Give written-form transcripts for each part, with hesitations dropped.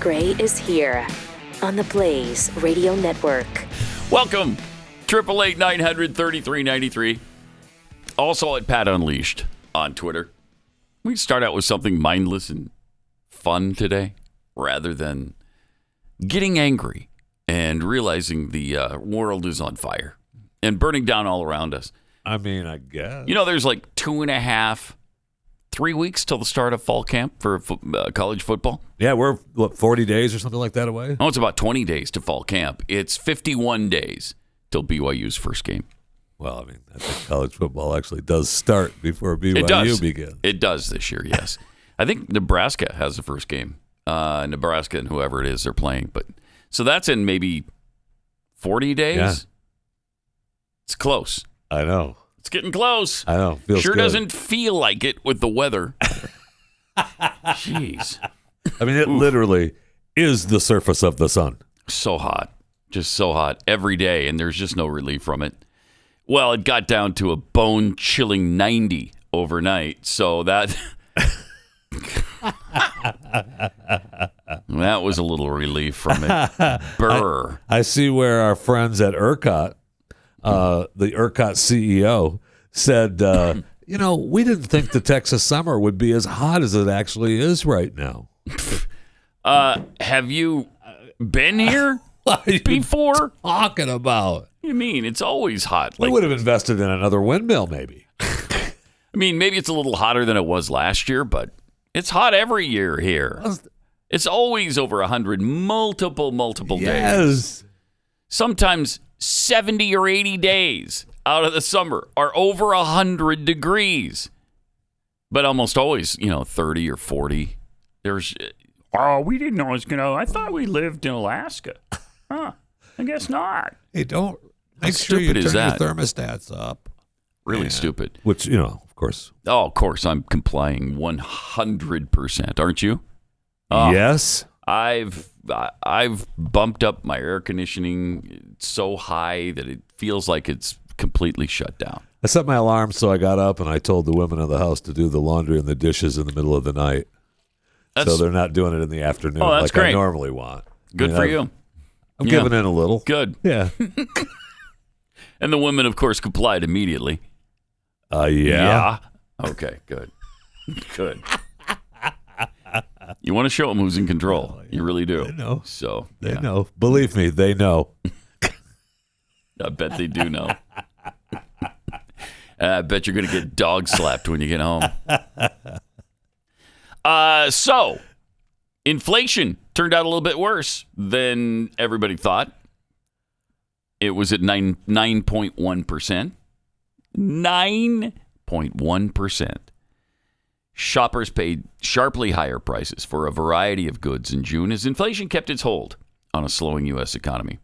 Gray is here on the Blaze Radio Network. Welcome, 888-900-3393. Also at Pat Unleashed on Twitter. We start out with something mindless and fun today, rather than getting angry and realizing the world is on fire and burning down all around us. I mean, I guess. You know, there's like 3 weeks till the start of fall camp for college football. Yeah, we're, 40 days or something like that away? Oh, it's about 20 days to fall camp. It's 51 days till BYU's first game. Well, I mean, I think college football actually does start before BYU begins. It does this year, yes. I think Nebraska has the first game. Nebraska and whoever it is they're playing. So that's in maybe 40 days. Yeah. It's close. I know. It's getting close. I know. Feels sure good. Doesn't feel like it with the weather. Jeez. I mean, it literally is the surface of the sun. So hot. Just so hot every day, and there's just no relief from it. Well, it got down to a bone-chilling 90 overnight, so that that was a little relief from it. Brr. I see where our friends at ERCOT, the ERCOT CEO, said, we didn't think the Texas summer would be as hot as it actually is right now. Have you been here what are you before? Talking about? You mean it's always hot? We would have invested in another windmill, maybe. I mean, maybe it's a little hotter than it was last year, but it's hot every year here. It's always over 100, multiple days. Sometimes 70 or 80 days out of the summer are over 100 degrees. But almost always, 30 or 40. We didn't know it was going to. I thought we lived in Alaska. Huh. I guess not. Hey, don't make sure you turn your thermostats up. Really stupid. Which, of course. Oh, of course. I'm complying 100%. Aren't you? Yes. I've bumped up my air conditioning so high that it feels like it's completely shut down. I set my alarm, so I got up and I told the women of the house to do the laundry and the dishes in the middle of the night. So they're not doing it in the afternoon like great. I normally want. Good for you. I'm giving in a little. Good. Yeah. And the women, of course, complied immediately. Yeah. Okay, good. Good. You want to show them who's in control. You really do. They know. So They know. Believe me, they know. I bet they do know. I bet you're going to get dog slapped when you get home. So, inflation turned out a little bit worse than everybody thought. It was at 9.1%. 9.1%. Shoppers paid sharply higher prices for a variety of goods in June as inflation kept its hold on a slowing U.S. economy.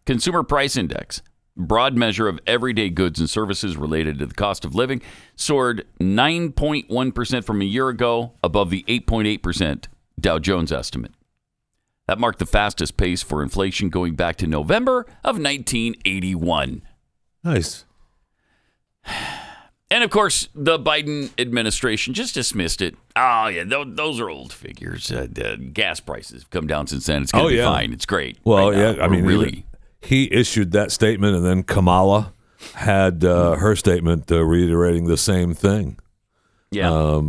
Consumer Price Index, broad measure of everyday goods and services related to the cost of living, soared 9.1% from a year ago, above the 8.8% Dow Jones estimate. That marked the fastest pace for inflation going back to November of 1981. Nice. And, of course, the Biden administration just dismissed it. Oh, yeah, those are old figures. Gas prices have come down since then. It's going to be fine. It's great. Well, right now. I mean, really. He issued that statement, and then Kamala had her statement reiterating the same thing. Yeah.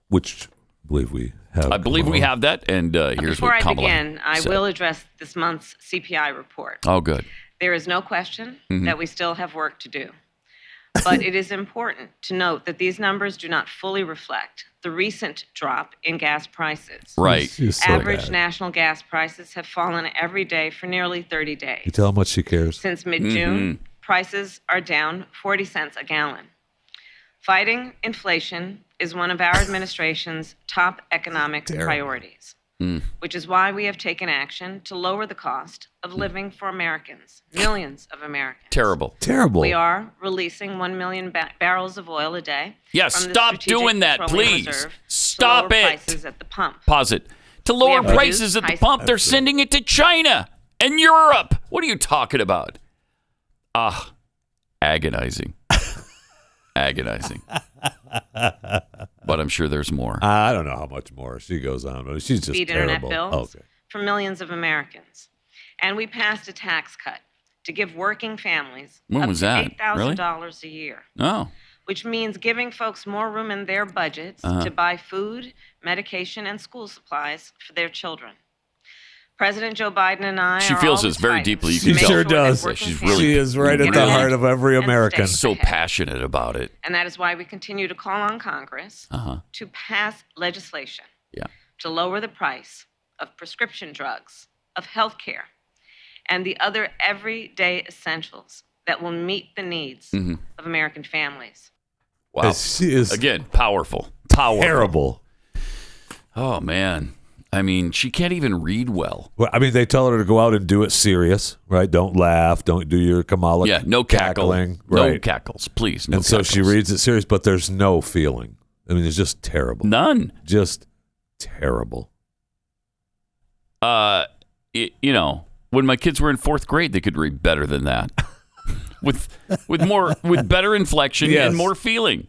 Which I believe we have. I believe we have that, and here's Before what Kamala I begin, I said. will address this month's CPI report. Oh, good. There is no question that we still have work to do. But it is important to note that these numbers do not fully reflect the recent drop in gas prices. Right. Average national gas prices have fallen every day for nearly 30 days. You tell how much she cares. Since mid-June, prices are down 40 cents a gallon. Fighting inflation is one of our administration's top economic priorities, which is why we have taken action to lower the cost of living for Americans, millions of Americans. Terrible. We are releasing 1 million barrels of oil a day. Yeah, from the stop Strategic doing that, Petroleum please. Reserve Stop to lower it. prices at the pump. Pause it. To lower have prices at reduced the pump, they're That's sending it to China and Europe. What are you talking about? Agonizing. Agonizing. But I'm sure there's more. I don't know how much more she goes on, but she's just Speed terrible. internet bills, for millions of Americans. And we passed a tax cut to give working families When up was to that? $8,000 a year, Oh, which means giving folks more room in their budgets to buy food, medication, and school supplies for their children. President Joe Biden and I she are feels always this very fighting deeply. You to can make tell. sure that does. working She's families really- She is right at get the ahead heart of every and American. stay So ahead. passionate about it. And that is why we continue to call on Congress to pass legislation Yeah. to lower the price of prescription drugs, of health care, and the other everyday essentials that will meet the needs of American families. Wow. She is Again, powerful. Powerful. terrible. Oh, man. I mean, she can't even read well. Well, I mean, they tell her to go out and do it serious, right? Don't laugh. Don't do your Kamala Yeah, no cackling. No Right. cackles, please. No And so she cackles. reads it serious, but there's no feeling. I mean, it's just terrible. None. Just terrible. You know, when my kids were in 4th grade, they could read better than that. with better inflection Yes. and more feeling.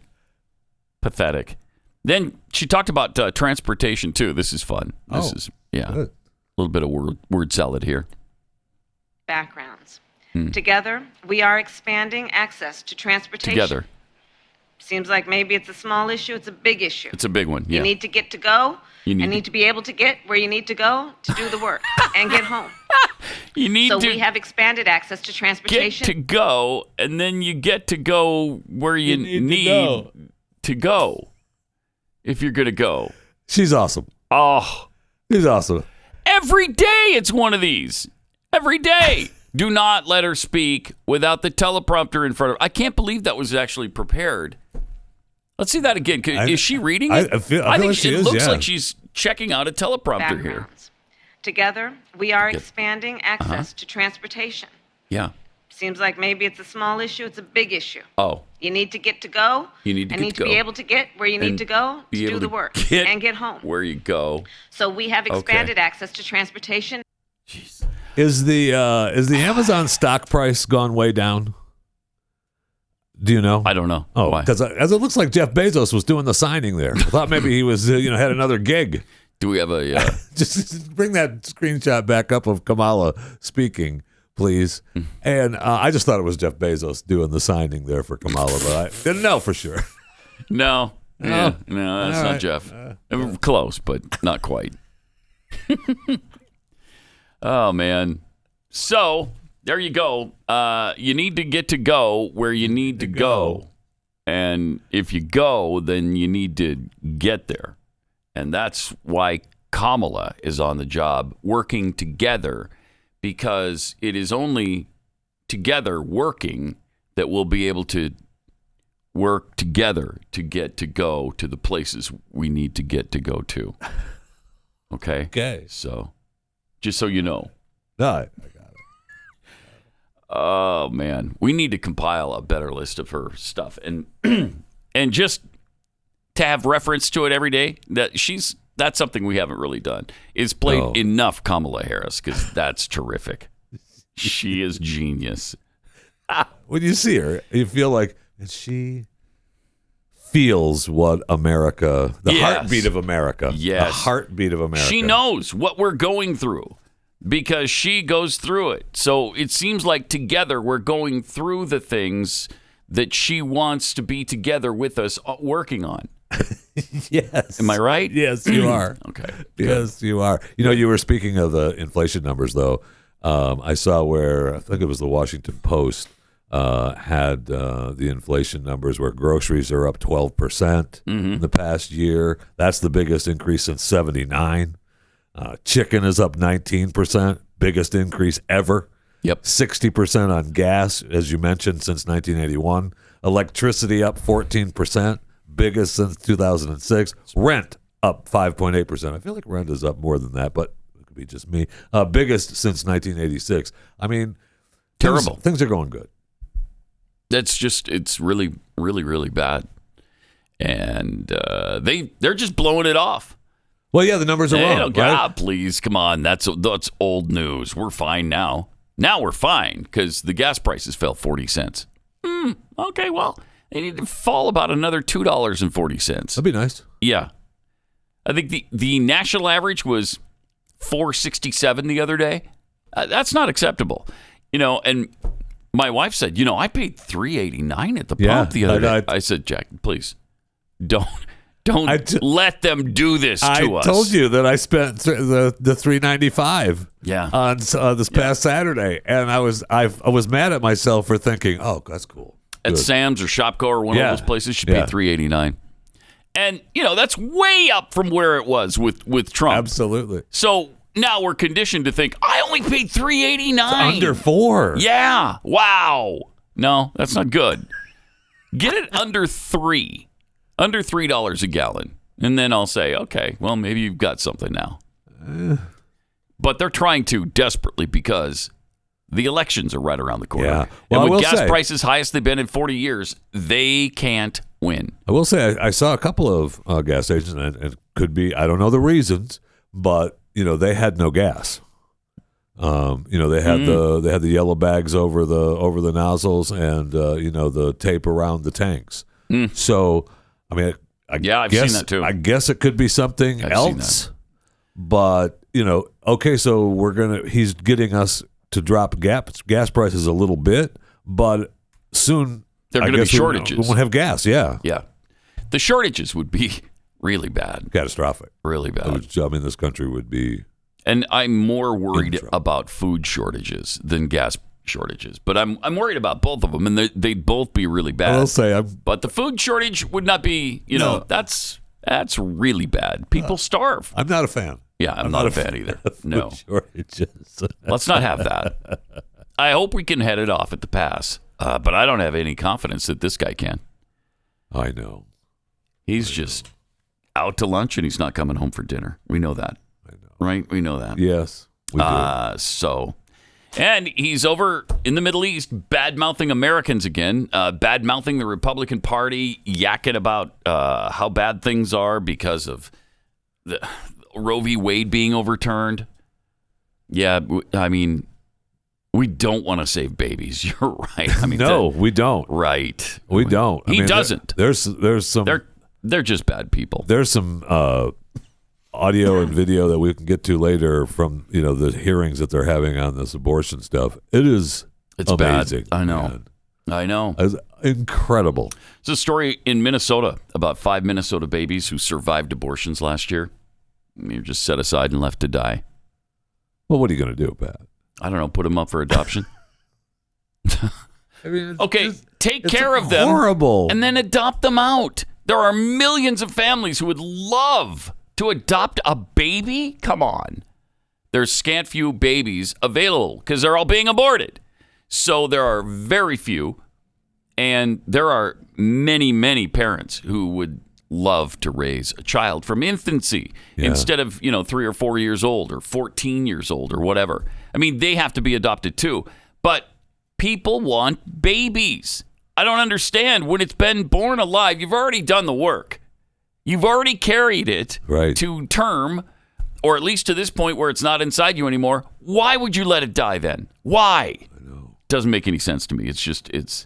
Pathetic. Then she talked about transportation too. This is fun. This is Good. a little bit of word salad here. Backgrounds. Together, we are expanding access to transportation. Together, Seems like maybe it's a small issue, it's a big issue. it's a big one. You Yeah. need to get to go You need and need to be able to get where you need to go to do the work and get home. You need So to we have expanded access to get transportation. to go, and then you get to go where you need to go. If you're gonna go. She's awesome. Oh. She's awesome. Every day it's one of these. Every day. Do not let her speak without the teleprompter in front of her. I can't believe that was actually prepared. Let's see that again. Is she reading it? I feel think like she it is, looks yeah. like she's checking out a teleprompter here. Backgrounds. Together, we are expanding access to transportation. Yeah. Seems like maybe it's a small issue, it's a big issue. Oh. You need to get to go. You need to and get need to to be go. able to get where you need And to go be to able do the to work get and get home. Where you go. So we have expanded access to transportation. Jeez. Is the Amazon stock price gone way down? Do you know? I don't know. Oh, Why? because as it looks like Jeff Bezos was doing the signing there. I thought maybe he was had another gig. Do we have a Just bring that screenshot back up of Kamala speaking, please. And I just thought it was Jeff Bezos doing the signing there for Kamala, but I didn't know for sure. No. Yeah, no, that's All not right. Jeff. Close, but not quite. Oh, man. So, there you go. You need to get to go where you need to go. And if you go, then you need to get there. And that's why Kamala is on the job working together, because it is only together working that we'll be able to work together to get to go to the places we need to get to go to. Okay? Okay. So, just so you know. No, I got it. Oh, man. We need to compile a better list of her stuff. And and just to have reference to it every day, that's something we haven't really done, is played enough Kamala Harris, because that's terrific. She is genius. When you see her, you feel like she feels what America, the Yes. heartbeat of America. Yes. The heartbeat of America. She knows what we're going through because she goes through it. So it seems like together we're going through the things that she wants to be together with us working on. Yes. Am I right? Yes, you are. Okay. Yes, you are. You were speaking of the inflation numbers, though. I saw where, I think it was the Washington Post, had the inflation numbers where groceries are up 12% in the past year. That's the biggest increase since 79. Chicken is up 19%, biggest increase ever. Yep. 60% on gas, as you mentioned, since 1981. Electricity up 14%, biggest since 2006. Rent up 5.8%. I feel like rent is up more than that, but it could be just me. Biggest since 1986. I mean, Terrible. Things are going good. It's really, really, really bad. And they're just blowing it off. Well, yeah, the numbers are wrong. Right? Please, come on. That's old news. We're fine now. Now we're fine because the gas prices fell 40 cents. Okay, well, they need to fall about another $2.40. That'd be nice. Yeah. I think the national average was $4.67 the other day. That's not acceptable. And my wife said, I paid $3.89 at the pump the other day. I said, Jack, please don't let them do this to us. I told you that I spent the $3.95 on this past Saturday, and I was mad at myself for thinking, oh, that's cool. At Sam's or Shopko or one of those places, she paid $3.89. And, that's way up from where it was with Trump. Absolutely. So now we're conditioned to think, I only paid $3.89. It's under $4. Yeah. Wow. No, that's not good. Get it under $3. Under $3 a gallon. And then I'll say, okay, well, maybe you've got something now. But they're trying to desperately because the elections are right around the corner. Yeah. Well, and with gas prices highest they've been in 40 years, they can't win. I will say I saw a couple of gas stations, and it could be, I don't know the reasons, but, they had no gas. They had the yellow bags over the nozzles and, the tape around the tanks. So, I mean, I've seen that too. I guess it could be something else. But, okay, so he's getting us to drop gas prices a little bit, but soon there are going to be shortages. We won't have gas, yeah. Yeah. The shortages would be really bad. Catastrophic. Really bad. This country would be... And I'm more worried about food shortages than gas shortages. But I'm worried about both of them, and they'd both be really bad. I will say but the food shortage would not be, that's really bad. People starve. I'm not a fan. Yeah, I'm not a fan either. No. Shortages. Let's not have that. I hope we can head it off at the pass, but I don't have any confidence that this guy can. I know. He's just out to lunch, and he's not coming home for dinner. We know that. I know. Right? We know that. Yes, we do. And he's over in the Middle East bad-mouthing Americans again, bad-mouthing the Republican Party, yakking about how bad things are because of the Roe v. Wade being overturned. Yeah, I mean, we don't want to save babies. You're right. I mean, no, we don't. Right. We don't. He doesn't. There's some... They're just bad people. There's some audio and video that we can get to later from the hearings that they're having on this abortion stuff. It's amazing. Bad. I know. Man. It's incredible. There's a story in Minnesota about 5 Minnesota babies who survived abortions last year. You're just set aside and left to die. Well, what are you going to do, Pat? I don't know. Put them up for adoption. I mean, take care of them. Horrible. And then adopt them out. There are millions of families who would love to adopt a baby. Come on. There's scant few babies available because they're all being aborted. So there are very few. And there are many, many parents who would love to raise a child from infancy instead of, 3 or 4 years old or 14 years old or whatever. I mean, they have to be adopted too. But people want babies. I don't understand. When it's been born alive, you've already done the work. You've already carried it to term, or at least to this point where it's not inside you anymore. Why would you let it die then? Why? I know. Doesn't make any sense to me. It's just, it's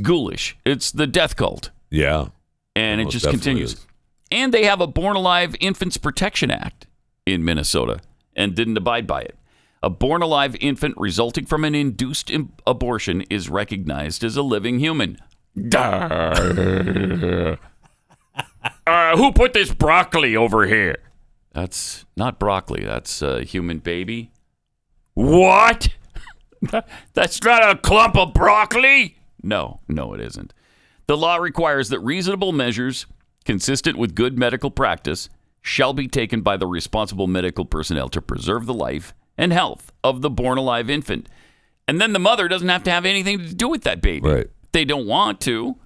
ghoulish. It's the death cult. Yeah. And it just continues. Is. And they have a Born Alive Infants Protection Act in Minnesota and didn't abide by it. A born alive infant resulting from an induced abortion is recognized as a living human. Who put this broccoli over here? That's not broccoli. That's a human baby. What? That's not a clump of broccoli? No, it isn't. The law requires that reasonable measures consistent with good medical practice shall be taken by the responsible medical personnel to preserve the life and health of the born-alive infant. And then the mother doesn't have to have anything to do with that baby. Right. If they don't want to,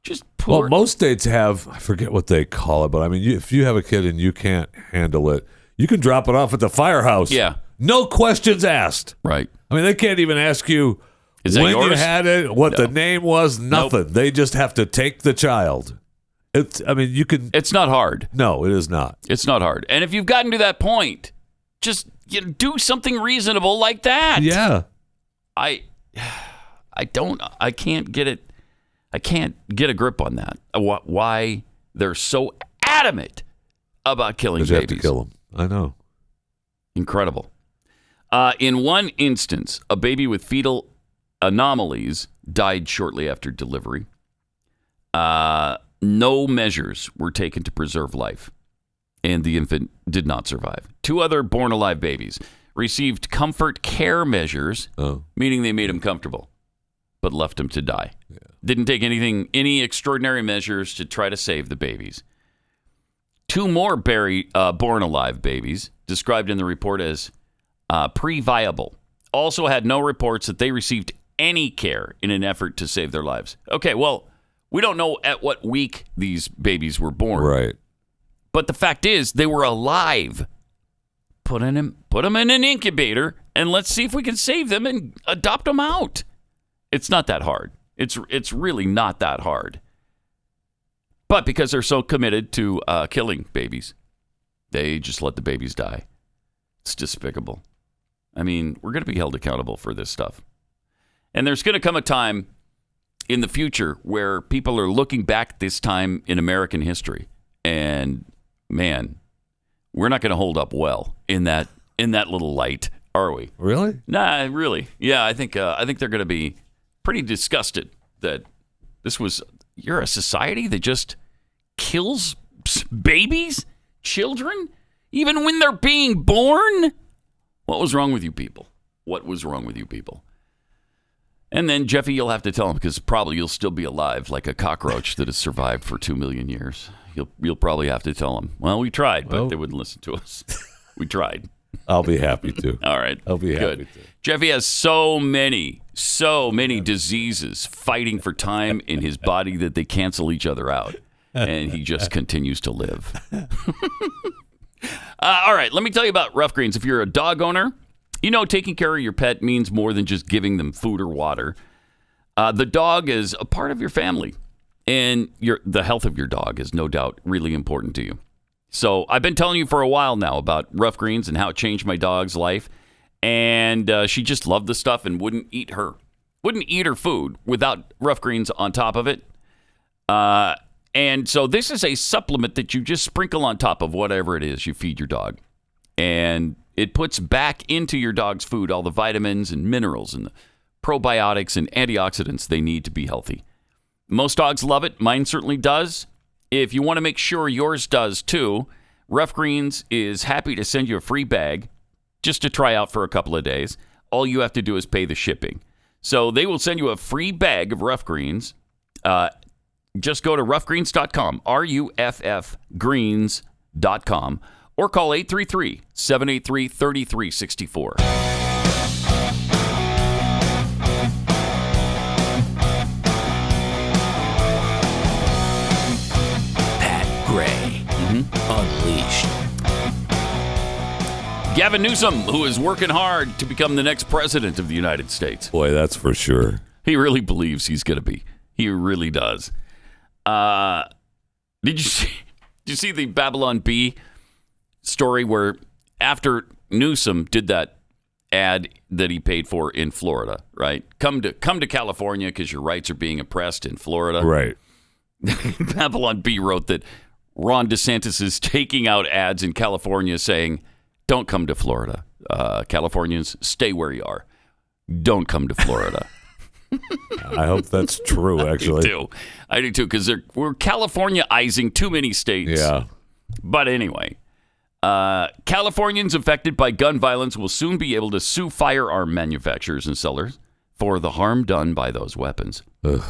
just put Well, most states have, I forget what they call it, but I mean, if you have a kid and you can't handle it, you can drop it off at the firehouse. Yeah. No questions asked. Right. I mean, they can't even ask you when you had it, what the name was, nothing. Nope. They just have to take the child. It's not hard. No, it is not. It's not hard. And if you've gotten to that point, just do something reasonable like that. Yeah. I can't get it. I can't get a grip on that. Why they're so adamant about killing babies. You have to kill them. I know. Incredible. In one instance, a baby with fetal anomalies died shortly after delivery. No measures were taken to preserve life, and the infant did not survive. 2 other born-alive babies received comfort care measures, meaning they made them comfortable, but left them to die. Yeah. Didn't take any extraordinary measures to try to save the babies. 2 more born-alive babies, described in the report as pre-viable, also had no reports that they received any care in an effort to save their lives. Okay, well, we don't know at what week these babies were born. Right. But the fact is, they were alive. Put them in an incubator, and let's see if we can save them and adopt them out. It's not that hard. It's really not that hard. But because they're so committed to killing babies, they just let the babies die. It's despicable. I mean, we're going to be held accountable for this stuff. And there's going to come a time in the future where people are looking back this time in American history, and man, we're not going to hold up well in that little light, are we? Really? Nah, really. Yeah, I think they're going to be pretty disgusted that you're a society that just kills babies, children, even when they're being born. What was wrong with you people? What was wrong with you people? And then, Jeffy, you'll have to tell him, because probably you'll still be alive like a cockroach that has survived for 2 million years. You'll probably have to tell him, well, we tried, but they wouldn't listen to us. We tried. I'll be happy to. All right. I'll be happy to. Jeffy has so many diseases fighting for time in his body that they cancel each other out. And he just continues to live. All right, let me tell you about Rough Greens. If you're a dog owner, you know taking care of your pet means more than just giving them food or water. The dog is a part of your family, and the health of your dog is no doubt really important to you. So I've been telling you for a while now about Rough Greens and how it changed my dog's life, and she just loved the stuff and wouldn't eat her food without Rough Greens on top of it. And so this is a supplement that you just sprinkle on top of whatever it is you feed your dog. And it puts back into your dog's food all the vitamins and minerals and the probiotics and antioxidants they need to be healthy. Most dogs love it. Mine certainly does. If you want to make sure yours does too, Rough Greens is happy to send you a free bag just to try out for a couple of days. All you have to do is pay the shipping. So they will send you a free bag of Rough Greens. Just go to roughgreens.com, RUFFgreens.com, or call 833-783-3364. Pat Gray, Unleashed. Gavin Newsom, who is working hard to become the next president of the United States. Boy, that's for sure. He really believes he's going to be. He really does. Did you see the Babylon Bee story where after Newsom did that ad that he paid for in Florida, right? Come to California because your rights are being oppressed in Florida. Right. Babylon Bee wrote that Ron DeSantis is taking out ads in California saying, don't come to Florida. Californians, stay where you are. Don't come to Florida. I hope that's true, actually. I do too, because we're California-izing too many states. Yeah. But anyway, Californians affected by gun violence will soon be able to sue firearm manufacturers and sellers for the harm done by those weapons. Ugh.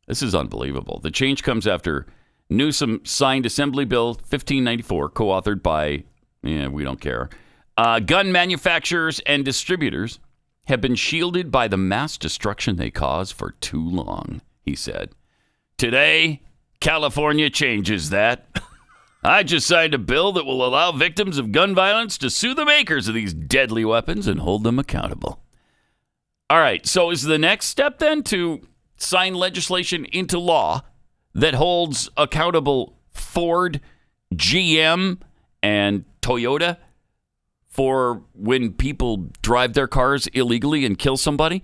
This is unbelievable. The change comes after Newsom signed Assembly Bill 1594, co-authored by, we don't care, gun manufacturers and distributors have been shielded by the mass destruction they cause for too long, he said. Today, California changes that. I just signed a bill that will allow victims of gun violence to sue the makers of these deadly weapons and hold them accountable. All right, so is the next step then to sign legislation into law that holds accountable Ford, GM, and Toyota for when people drive their cars illegally and kill somebody?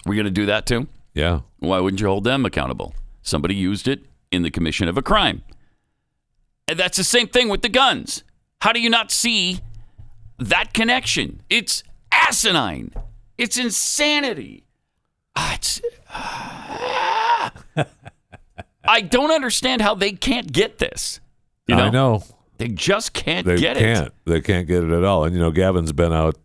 We're going to do that too? Yeah. Why wouldn't you hold them accountable? Somebody used it in the commission of a crime. And that's the same thing with the guns. How do you not see that connection. It's asinine. It's insanity. I don't understand how they can't get this. I know. They just can't They get can't. it. They can't get it at all. And, Gavin's been out,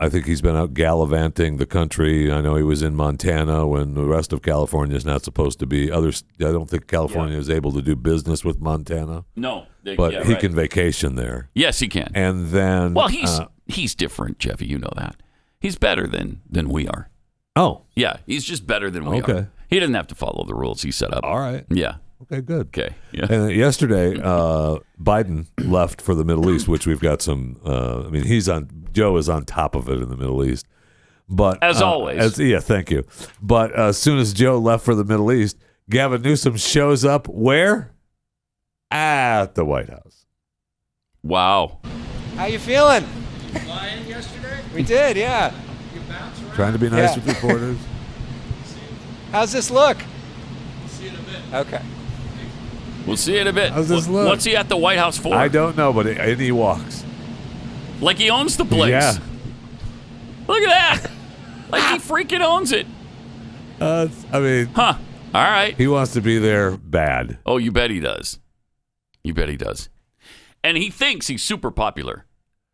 I think he's been out gallivanting the country. I know he was in Montana when the rest of California is not supposed to be. I don't think California is able to do business with Montana. No. But he can vacation there. Yes, he can. And then... Well, he's different, Jeffy. You know that. He's better than we are. Oh. Yeah, he's just better than we are. He doesn't have to follow the rules he set up. All right. Yeah. Okay, good. Okay. Yeah. And yesterday, Biden left for the Middle East, which we've got some... Joe is on top of it in the Middle East. But as always. Thank you. But as soon as Joe left for the Middle East, Gavin Newsom shows up where? At the White House. Wow. How you feeling? Did you fly in yesterday? We did, yeah. You bounce around? Trying to be nice with reporters. How's this look? We'll see in a bit. Okay. We'll see in a bit. How's this look? What's he at the White House for? I don't know, but he walks. Like he owns the place. Yeah. Look at that. Like he freaking owns it. Huh. All right. He wants to be there bad. Oh, you bet he does. You bet he does. And he thinks he's super popular.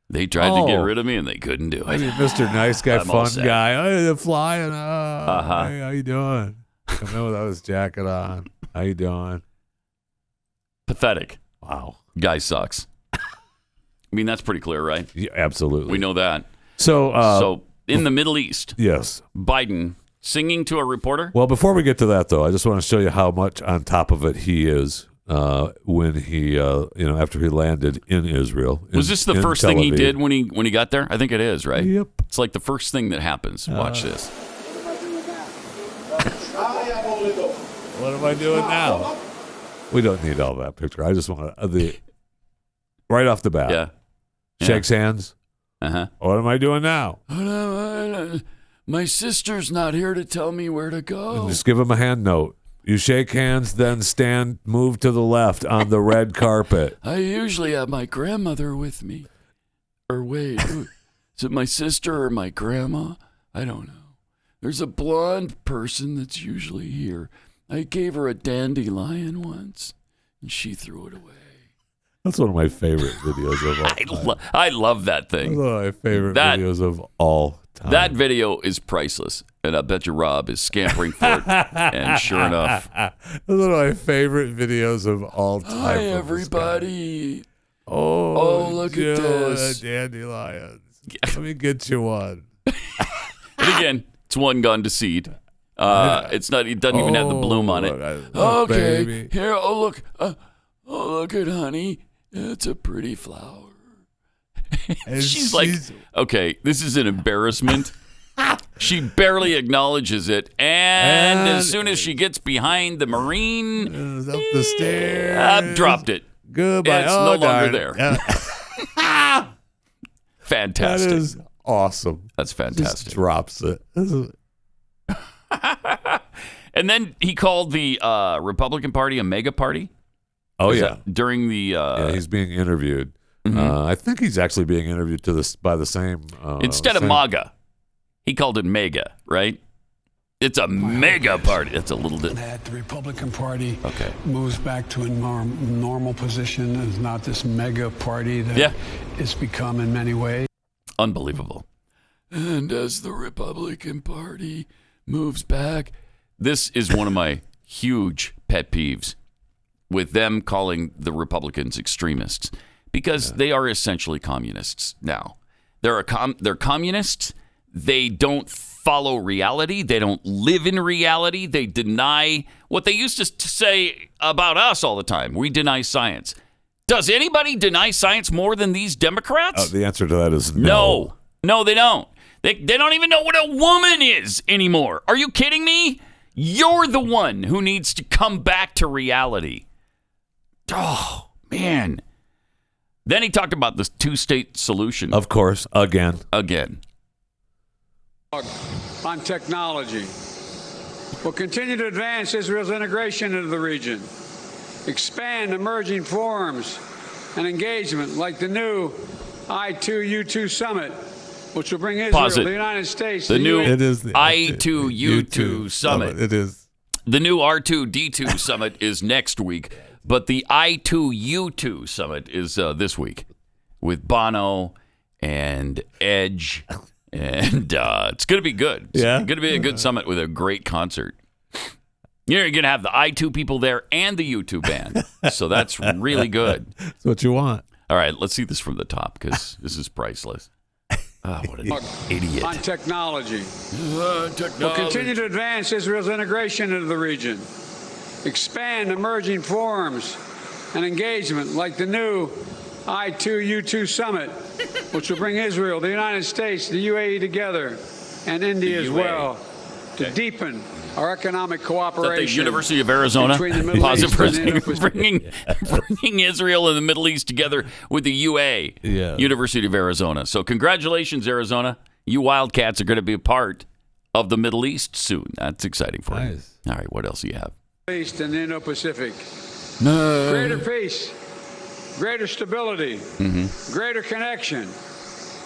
They tried to get rid of me, and they couldn't do it. Mr. Nice Guy, fun guy. Oh, they're flying. Uh-huh. Hey, how you doing? Come in without his jacket on. How you doing? Pathetic. Wow. Guy sucks. I mean, that's pretty clear, right? Yeah, absolutely. We know that. So in the Middle East, yes, Biden singing to a reporter. Well, before we get to that, though, I just want to show you how much on top of it he is when he, after he landed in Israel. Was this the first thing he did when he got there? I think it is, right? Yep. It's like the first thing that happens. Watch this. What am I doing now? We don't need all that picture. I just want right off the bat. Yeah. Shakes hands. Uh-huh. What am I doing now? My sister's not here to tell me where to go. And just give him a hand note. You shake hands, then move to the left on the red carpet. I usually have my grandmother with me. Or wait, is it my sister or my grandma? I don't know. There's a blonde person that's usually here. I gave her a dandelion once, and she threw it away. That's one of my favorite videos of all time. I love that thing. That's one of my favorite videos of all time. That video is priceless, and I bet you Rob is scampering for it. And sure enough. That's one of my favorite videos of all time. Hi, everybody. Oh, look Joe, at this. Dandelions. Let me get you one. And again, it's one gone to seed. It's not. It doesn't even have the bloom on it. Okay, baby. here. Oh look. Look at honey. It's a pretty flower. She's like, okay, this is an embarrassment. She barely acknowledges it, and as soon as she gets behind the Marine, up the stairs, I've dropped it. Goodbye. It's no longer there. Fantastic. That is awesome. That's fantastic. Just drops it. And then he called the Republican Party a mega party. Oh, yeah. During the... he's being interviewed. Mm-hmm. I think he's actually being interviewed by the same... Instead of MAGA, he called it mega, right? It's a mega party. That's a little bit... That the Republican Party moves back to a normal position and is not this mega party that it's become in many ways. Unbelievable. And as the Republican Party moves back... This is one of my huge pet peeves with them calling the Republicans extremists because they are essentially communists now. They're communists. They don't follow reality. They don't live in reality. They deny what they used to say about us all the time. We deny science. Does anybody deny science more than these Democrats? The answer to that is no. No, they don't. They don't even know what a woman is anymore. Are you kidding me? You're the one who needs to come back to reality. Oh, man. Then he talked about this two-state solution. Of course, again. On technology. We'll continue to advance Israel's integration into the region, expand emerging forums and engagement like the new I-2-U2 summit, which will bring Israel, the United States, the new it is the I-2-U2 summit. It is. The new R2-D2 summit is next week, but the I-2-U2 summit is this week with Bono and Edge, and it's going to be good. It's going to be a good summit with a great concert. You're going to have the I-2 people there and the U2 band, so that's really good. That's what you want. All right, let's see this from the top because this is priceless. Oh, what an idiot. On technology. We'll continue to advance Israel's integration into the region, expand emerging forums and engagement like the new I-2-U2 summit, which will bring Israel, the United States, the UAE together, and India as well, to deepen our economic cooperation. Is that the University of Arizona? Bringing Israel and the Middle East together with the UA, University of Arizona. So congratulations, Arizona. You Wildcats are going to be a part of the Middle East soon. That's exciting for you. All right, what else do you have? Middle East and the Indo-Pacific. Greater peace, greater stability, greater connection.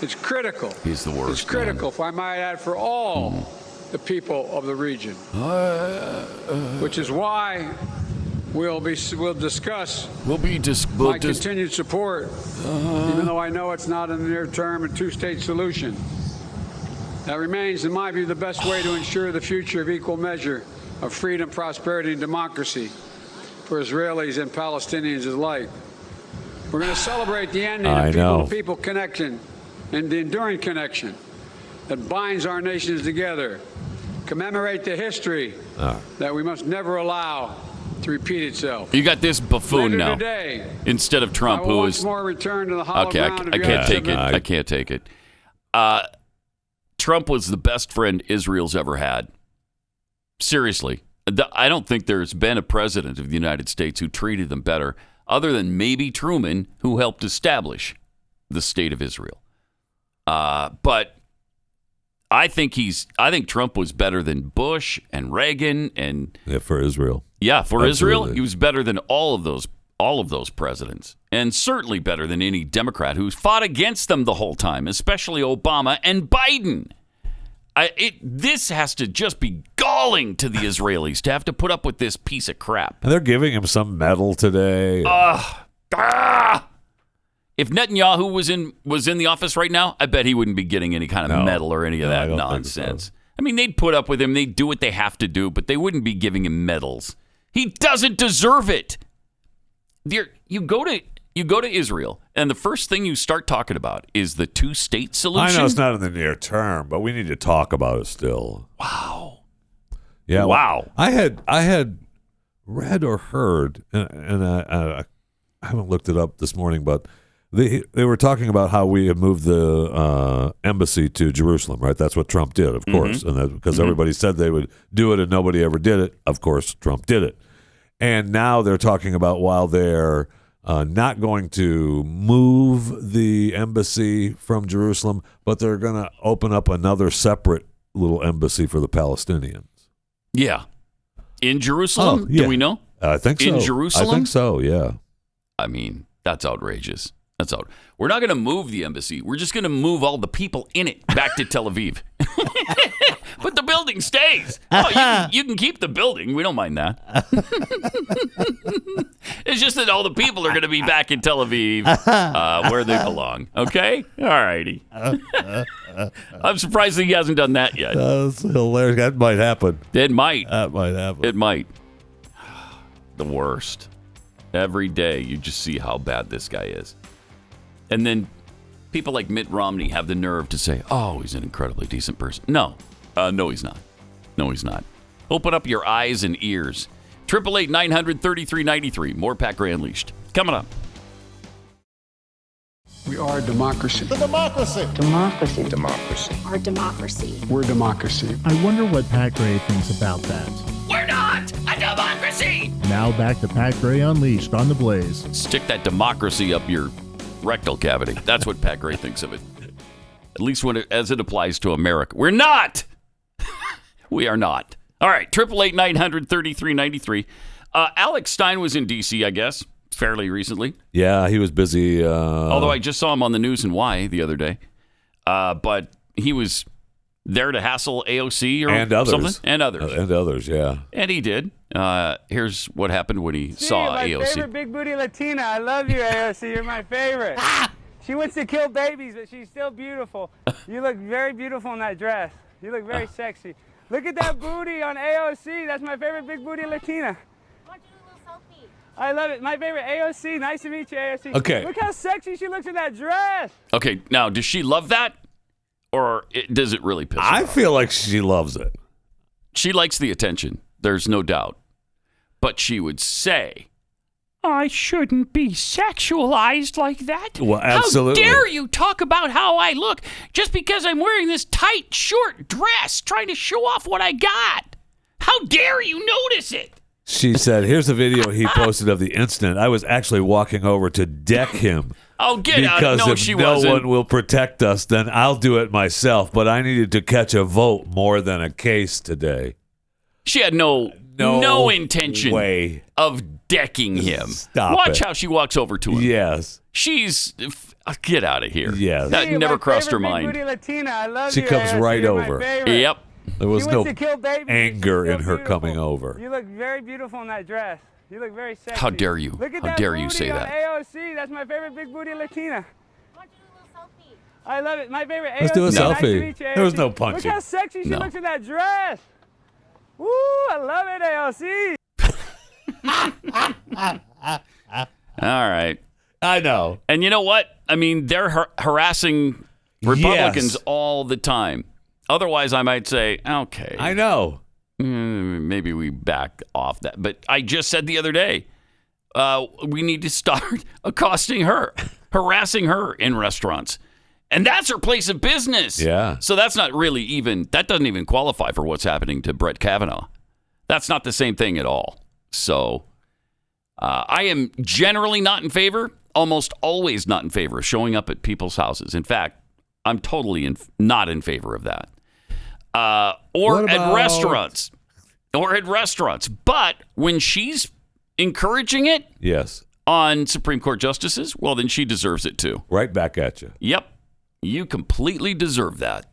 It's critical. He's the worst. It's critical, if I might add, for all the people of the region, which is why we'll discuss my continued support, even though I know it's not in the near term, a two-state solution. That remains, in my view, the best way to ensure the future of equal measure of freedom, prosperity, and democracy for Israelis and Palestinians alike. We're going to celebrate the ending of people-to-people connection and the enduring connection that binds our nations together. Commemorate the history that we must never allow to repeat itself. You got this buffoon now today, instead of Trump, who is more return to the hollow ground I can't take it. I can't take it. Trump was the best friend Israel's ever had. Seriously, I don't think there's been a president of the United States who treated them better, other than maybe Truman, who helped establish the state of Israel. But I think Trump was better than Bush and Reagan and for Israel. Yeah, for Israel, he was better than all of those presidents, and certainly better than any Democrat who's fought against them the whole time, especially Obama and Biden. This has to just be galling to the Israelis to have to put up with this piece of crap. And they're giving him some medal today. If Netanyahu was in the office right now, I bet he wouldn't be getting any kind of medal or any of that nonsense. So. I mean, they'd put up with him. They'd do what they have to do, but they wouldn't be giving him medals. He doesn't deserve it. You go to Israel, and the first thing you start talking about is the two-state solution. I know it's not in the near term, but we need to talk about it still. Wow. Yeah. Wow. Well, I had read or heard, and I haven't looked it up this morning, but they were talking about how we have moved the embassy to Jerusalem, right? That's what Trump did, of course, and that because everybody said they would do it and nobody ever did it. Of course, Trump did it. And now they're talking about while they're not going to move the embassy from Jerusalem, but they're going to open up another separate little embassy for the Palestinians. Yeah. In Jerusalem? Do we know? I think so. In Jerusalem? I think so, yeah. I mean, that's outrageous. We're not going to move the embassy. We're just going to move all the people in it back to Tel Aviv. But the building stays. Oh, you can keep the building. We don't mind that. It's just that all the people are going to be back in Tel Aviv where they belong. Okay? All righty. I'm surprised that he hasn't done that yet. That's hilarious. That might happen. It might. That might happen. It might. The worst. Every day you just see how bad this guy is. And then people like Mitt Romney have the nerve to say, oh, he's an incredibly decent person. No, he's not. No, he's not. Open up your eyes and ears. 888-900-3393. More Pat Gray Unleashed. Coming up. We are a democracy. The democracy. Democracy. Democracy. Our democracy. We're democracy. I wonder what Pat Gray thinks about that. We're not a democracy. Now back to Pat Gray Unleashed on the Blaze. Stick that democracy up your rectal cavity. That's what Pat Gray thinks of it. At least as it applies to America. We're not. We are not. All right. 888-900-3393. Alex Stein was in D.C., I guess, fairly recently. Yeah, he was busy. Although I just saw him on the news in Y the other day. But he was there to hassle AOC and others. something? And others. And others, yeah. And he did. Here's what happened when he saw my AOC. My favorite big booty Latina. I love you, AOC. You're my favorite. She wants to kill babies, but she's still beautiful. You look very beautiful in that dress. You look very sexy. Look at that booty on AOC. That's my favorite big booty Latina. I want to do a little selfie. I love it. My favorite AOC. Nice to meet you, AOC. Okay. Look how sexy she looks in that dress. Okay, now, does she love that? Or does it really piss her I off? feel like she loves it. She likes the attention. There's no doubt. But she would say, I shouldn't be sexualized like that. Well, absolutely. How dare you talk about how I look just because I'm wearing this tight, short dress trying to show off what I got? How dare you notice it? She said, here's a video he posted of the incident. I was actually walking over to deck him. Oh, get out. Because No, if she no wasn't. one will protect us, then I'll do it myself. But I needed to catch a vote more than a case today. She had no intention way. of decking him. Stop Watch it. how she walks over to him. Yes. She's get out of here. Yes. That See, never my crossed her favorite big mind. booty Latina. I love She you, comes AOC. right You're my over. favorite. Yep. There was She no wants to kill babies, but anger she's in still her coming beautiful. over. You look very beautiful in that dress. You look very sexy. How dare you? Look at How that dare you booty say on that? AOC. That's my favorite big booty Latina. I want to do a little selfie. I love it. My favorite Let's AOC. do a Nice to selfie. meet you, There was AOC. no punching. Look how sexy she No. looks in that dress. Woo, I love it, AOC. All right. I know. And you know what? I mean, they're harassing Republicans Yes. all the time. Otherwise, I might say, okay, I know. maybe we back off that. But I just said the other day, we need to start accosting her, harassing her in restaurants. And that's her place of business. Yeah. So that's not really that doesn't even qualify for what's happening to Brett Kavanaugh. That's not the same thing at all. So I am generally not in favor, almost always not in favor of showing up at people's houses. In fact, I'm totally not in favor of that. Or at restaurants. Or at restaurants. But when she's encouraging it Yes. on Supreme Court justices, well, then she deserves it too. Right back at you. Yep. You completely deserve that.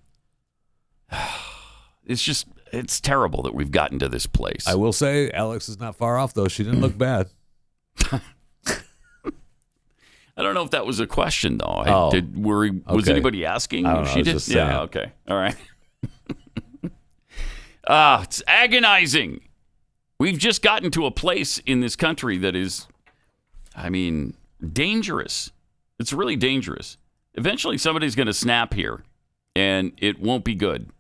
It's terrible that we've gotten to this place. I will say, Alex is not far off, though. She didn't look bad. I don't know if that was a question, though. Oh, Was okay. anybody asking? I don't if know, she I was did? just saying. Yeah, okay. All right. It's agonizing. We've just gotten to a place in this country that is, dangerous. It's really dangerous. Eventually, somebody's going to snap here, and it won't be good.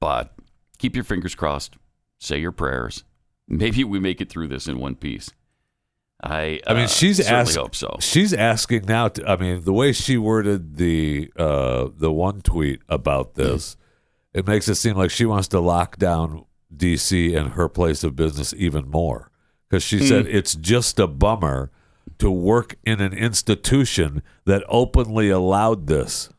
But keep your fingers crossed. Say your prayers. Maybe we make it through this in one piece. I she's certainly hope so. She's asking now. The way she worded the one tweet about this, it makes it seem like she wants to lock down D.C. and her place of business even more. Because she said it's just a bummer to work in an institution that openly allowed this.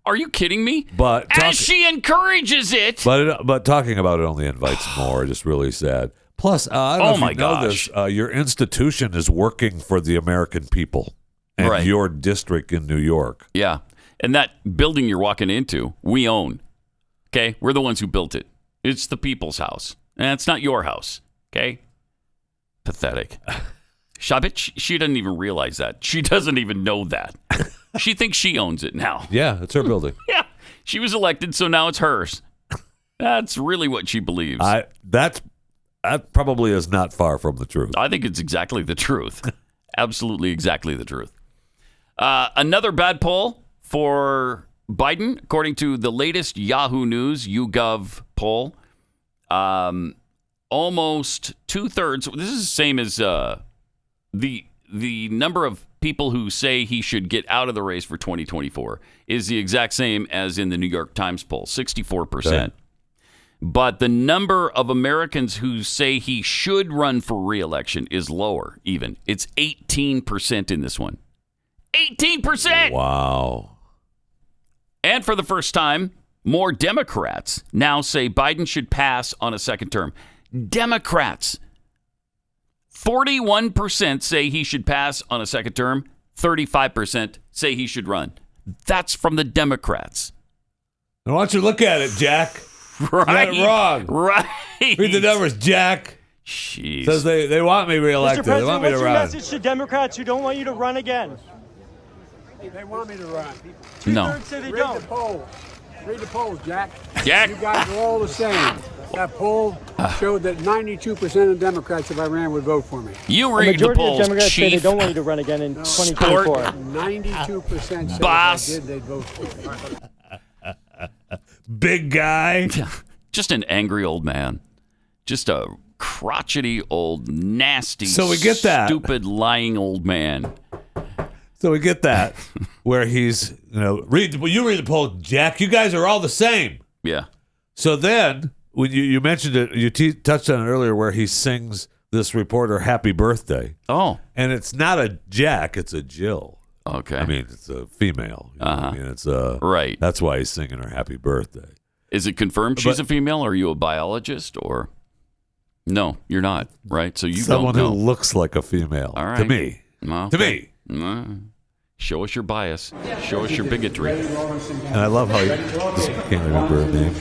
Are you kidding me? But as she encourages it. But talking about it only invites more. Just really sad. Plus, I don't know if you know this. Your institution is working for the American people and Right. your district in New York. Yeah. And that building you're walking into, we own. Okay? We're the ones who built it. It's the people's house. And it's not your house. Okay? Pathetic. I bet she doesn't even realize that. She doesn't even know that. She thinks she owns it now. Yeah, it's her building. Yeah. She was elected, so now it's hers. That's really what she believes. That probably is not far from the truth. I think it's exactly the truth. Absolutely exactly the truth. Another bad poll for Biden, according to the latest Yahoo News YouGov poll. Almost 2/3. This is the same as the number of people who say he should get out of the race for 2024 is the exact same as in the New York Times poll, 64%. Okay. But the number of Americans who say he should run for re-election is lower, even. It's 18% in this one. 18%! Wow. And for the first time, more Democrats now say Biden should pass on a second term. Democrats. 41% say he should pass on a second term. 35% say he should run. That's from the Democrats. Now, why don't you look at it, Jack? Right. You got it wrong. Right. Read the numbers, Jack. Jeez. Says they want me reelected. Mr. President, they want me to what's your run. message to Democrats who don't want you to run again? They want me to run. No. Two-thirds say they Read don't. the polls. Read the polls, Jack. Jack. You guys are all the same. That poll showed that 92% of Democrats, if I ran, would vote for me. You The read the majority of polls, Democrats say they Chief. don't want you to run again in 2024. 92% said Boss. if I did, they'd vote for me. Big guy. Just an angry old man. Just a crotchety old, nasty, So we get that. stupid, lying old man. So we get that, where he's, you read the poll, Jack. You guys are all the same. Yeah. So then, when you mentioned it, you touched on it earlier, where he sings this reporter happy birthday. Oh. And it's not a Jack, it's a Jill. Okay. I mean, it's a female. You know what I mean, it's right. That's why he's singing her happy birthday. Is it confirmed she's a female? Or are you a biologist? Or no, you're not. Right. So you Someone don't know. who looks like a female. All right. To me. Okay. To me. Show us your bias. Show us your bigotry. And I love how just can't remember her name.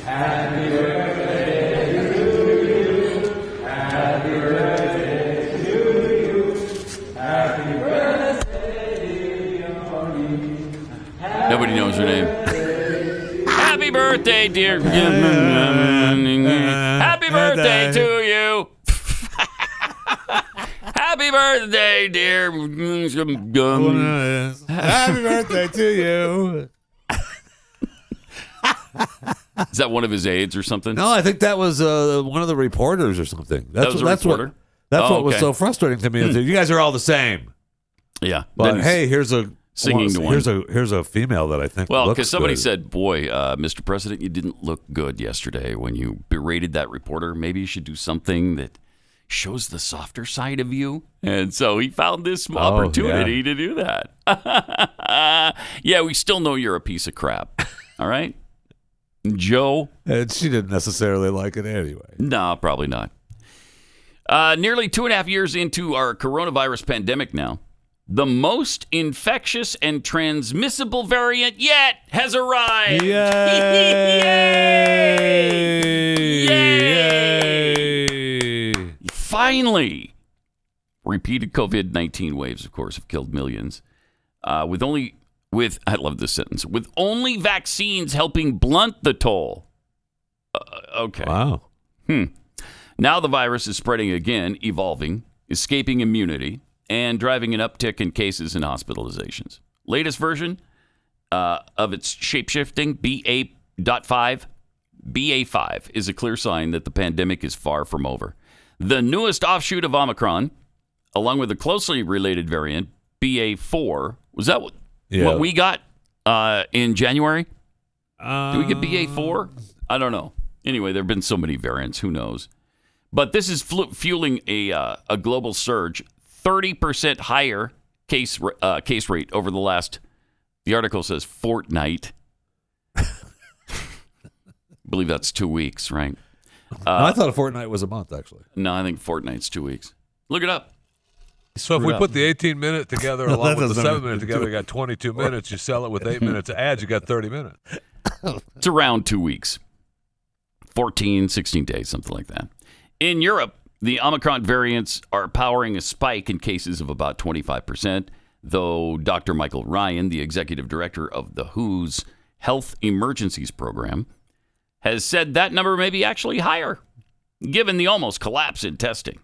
Happy birthday to you. Happy birthday to you. Happy birthday, dear you. Nobody knows her name. Happy birthday, dear. Happy birthday to you. Happy birthday, dear. Happy birthday to you. Is that one of his aides or something? No, I think that was one of the reporters or something. That was a reporter? What was so frustrating to me. Is that you guys are all the same. Yeah. But hey, here's a singing to one. Here's a female that I think Well, looks because somebody good. said, boy, Mr. President, you didn't look good yesterday when you berated that reporter. Maybe you should do something that shows the softer side of you. And so he found this opportunity to do that. Yeah, we still know you're a piece of crap. All right? Joe? And she didn't necessarily like it anyway. No, probably not. Nearly 2.5 years into our coronavirus pandemic now, the most infectious and transmissible variant yet has arrived. Yay! Yay! Finally! Repeated COVID-19 waves, of course, have killed millions. I love this sentence, with only vaccines helping blunt the toll. Okay. Wow. Now the virus is spreading again, evolving, escaping immunity, and driving an uptick in cases and hospitalizations. Latest version of its shape-shifting, BA.5 is a clear sign that the pandemic is far from over. The newest offshoot of Omicron, along with a closely related variant, BA4, was that what we got in January? Did we get BA4? I don't know. Anyway, there have been so many variants. Who knows? But this is fueling a global surge. 30% higher case rate over the last, the article says, fortnight. I believe that's 2 weeks, right? I thought a fortnight was a month, actually. No, I think fortnight's 2 weeks. Look it up. So if we put the 18-minute together along with the 7-minute together, you got 22 minutes. You sell it with 8 minutes of ads, you got 30 minutes. It's around 2 weeks. 14, 16 days, something like that. In Europe, the Omicron variants are powering a spike in cases of about 25%, though Dr. Michael Ryan, the executive director of the WHO's Health Emergencies Program, has said that number may be actually higher, given the almost collapse in testing.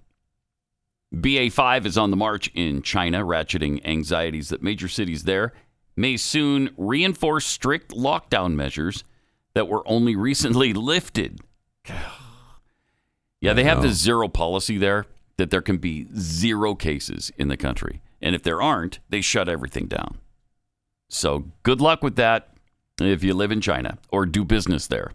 BA5 is on the march in China, ratcheting anxieties that major cities there may soon reinforce strict lockdown measures that were only recently lifted. Yeah, they have the zero policy there, that there can be 0 cases in the country. And if there aren't, they shut everything down. So good luck with that if you live in China or do business there.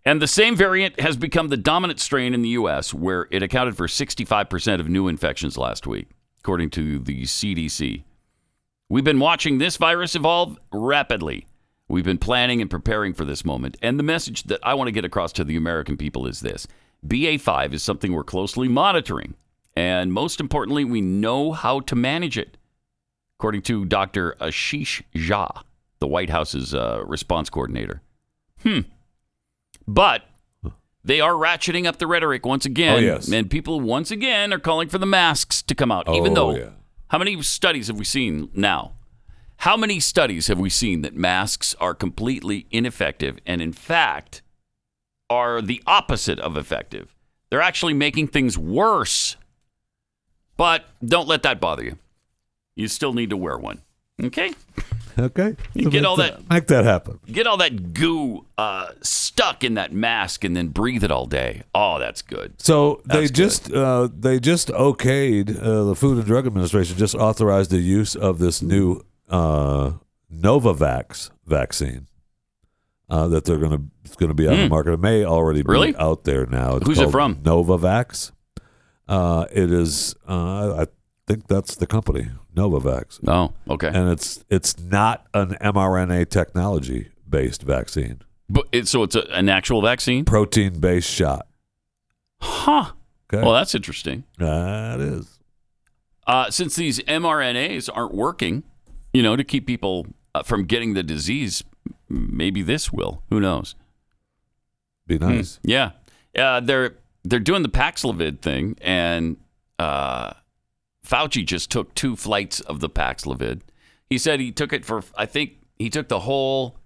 And the same variant has become the dominant strain in the U.S., where it accounted for 65% of new infections last week, according to the CDC. We've been watching this virus evolve rapidly. We've been planning and preparing for this moment. And the message that I want to get across to the American people is this. BA5 is something we're closely monitoring, And most importantly, we know how to manage it, according to Dr. Ashish Jha, the White House's response coordinator. But they are ratcheting up the rhetoric once again. Oh, yes. And people once again are calling for the masks to come out, even though how many studies have we seen now? How many studies have we seen that masks are completely ineffective and, in fact, are the opposite of effective? They're actually making things worse. But don't let that bother you. You still need to wear one. Okay? Okay. You get all that. Make that happen. Get all that goo stuck in that mask and then breathe it all day. Oh, that's good. So they just okayed, the Food and Drug Administration just authorized the use of this new Novavax vaccine that it's going to be on the market. It may already be out there now. It's Who's it from? Novavax. It is. I think that's the company, Novavax. Oh, okay. And it's not an mRNA technology based vaccine. But so it's an actual vaccine? Protein based shot. Huh. Okay. Well, that's interesting. That is. Since these mRNAs aren't working, to keep people from getting the disease, maybe this will. Who knows? Be nice. Yeah. They're doing the Paxlovid thing, and Fauci just took 2 flights of the Paxlovid. He said he took it I think he took the whole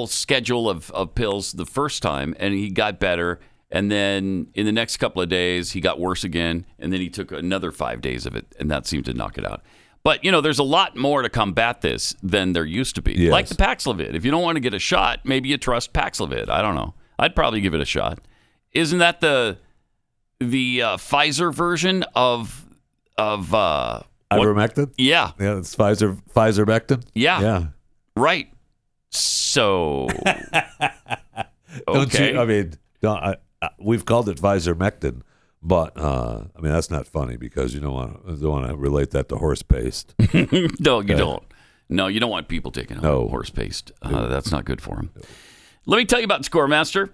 schedule of pills the first time, and he got better. And then in the next couple of days, he got worse again. And then he took another 5 days of it, and that seemed to knock it out. But, there's a lot more to combat this than there used to be. Yes. Like the Paxlovid. If you don't want to get a shot, maybe you trust Paxlovid. I don't know. I'd probably give it a shot. Isn't that the Pfizer version of ivermectin? Yeah. Yeah, it's Pfizer-mectin? Yeah. Right. So, okay. We've called it Pfizer-mectin, but that's not funny because you don't want to relate that to horse paste. No, you don't. No, you don't want people taking horse paste. That's not good for them. Let me tell you about Scoremaster.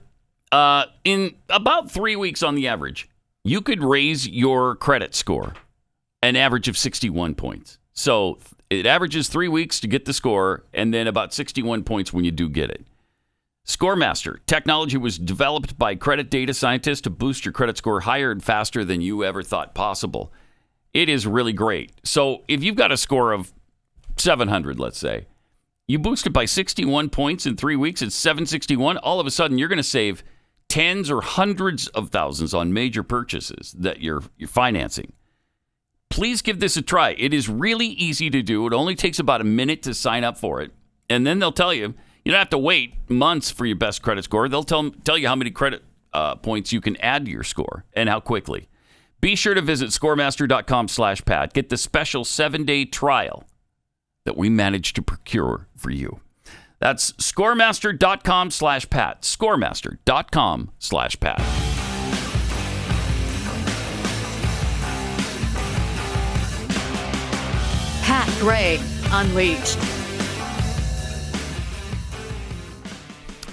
In about 3 weeks on the average, you could raise your credit score an average of 61 points. So it averages 3 weeks to get the score, and then about 61 points when you do get it. Scoremaster technology was developed by credit data scientists to boost your credit score higher and faster than you ever thought possible. It is really great. So if you've got a score of 700, let's say, you boost it by 61 points in 3 weeks, it's 761. All of a sudden, you're going to save tens or hundreds of thousands on major purchases that you're financing. Please give this a try. It is really easy to do. It only takes about a minute to sign up for it. And then they'll tell you, you don't have to wait months for your best credit score. They'll tell you how many credit points you can add to your score and how quickly. Be sure to visit scoremaster.com/Pat. Get the special 7-day trial that we managed to procure for you. That's scoremaster.com/Pat. Scoremaster.com/Pat. Pat Gray Unleashed.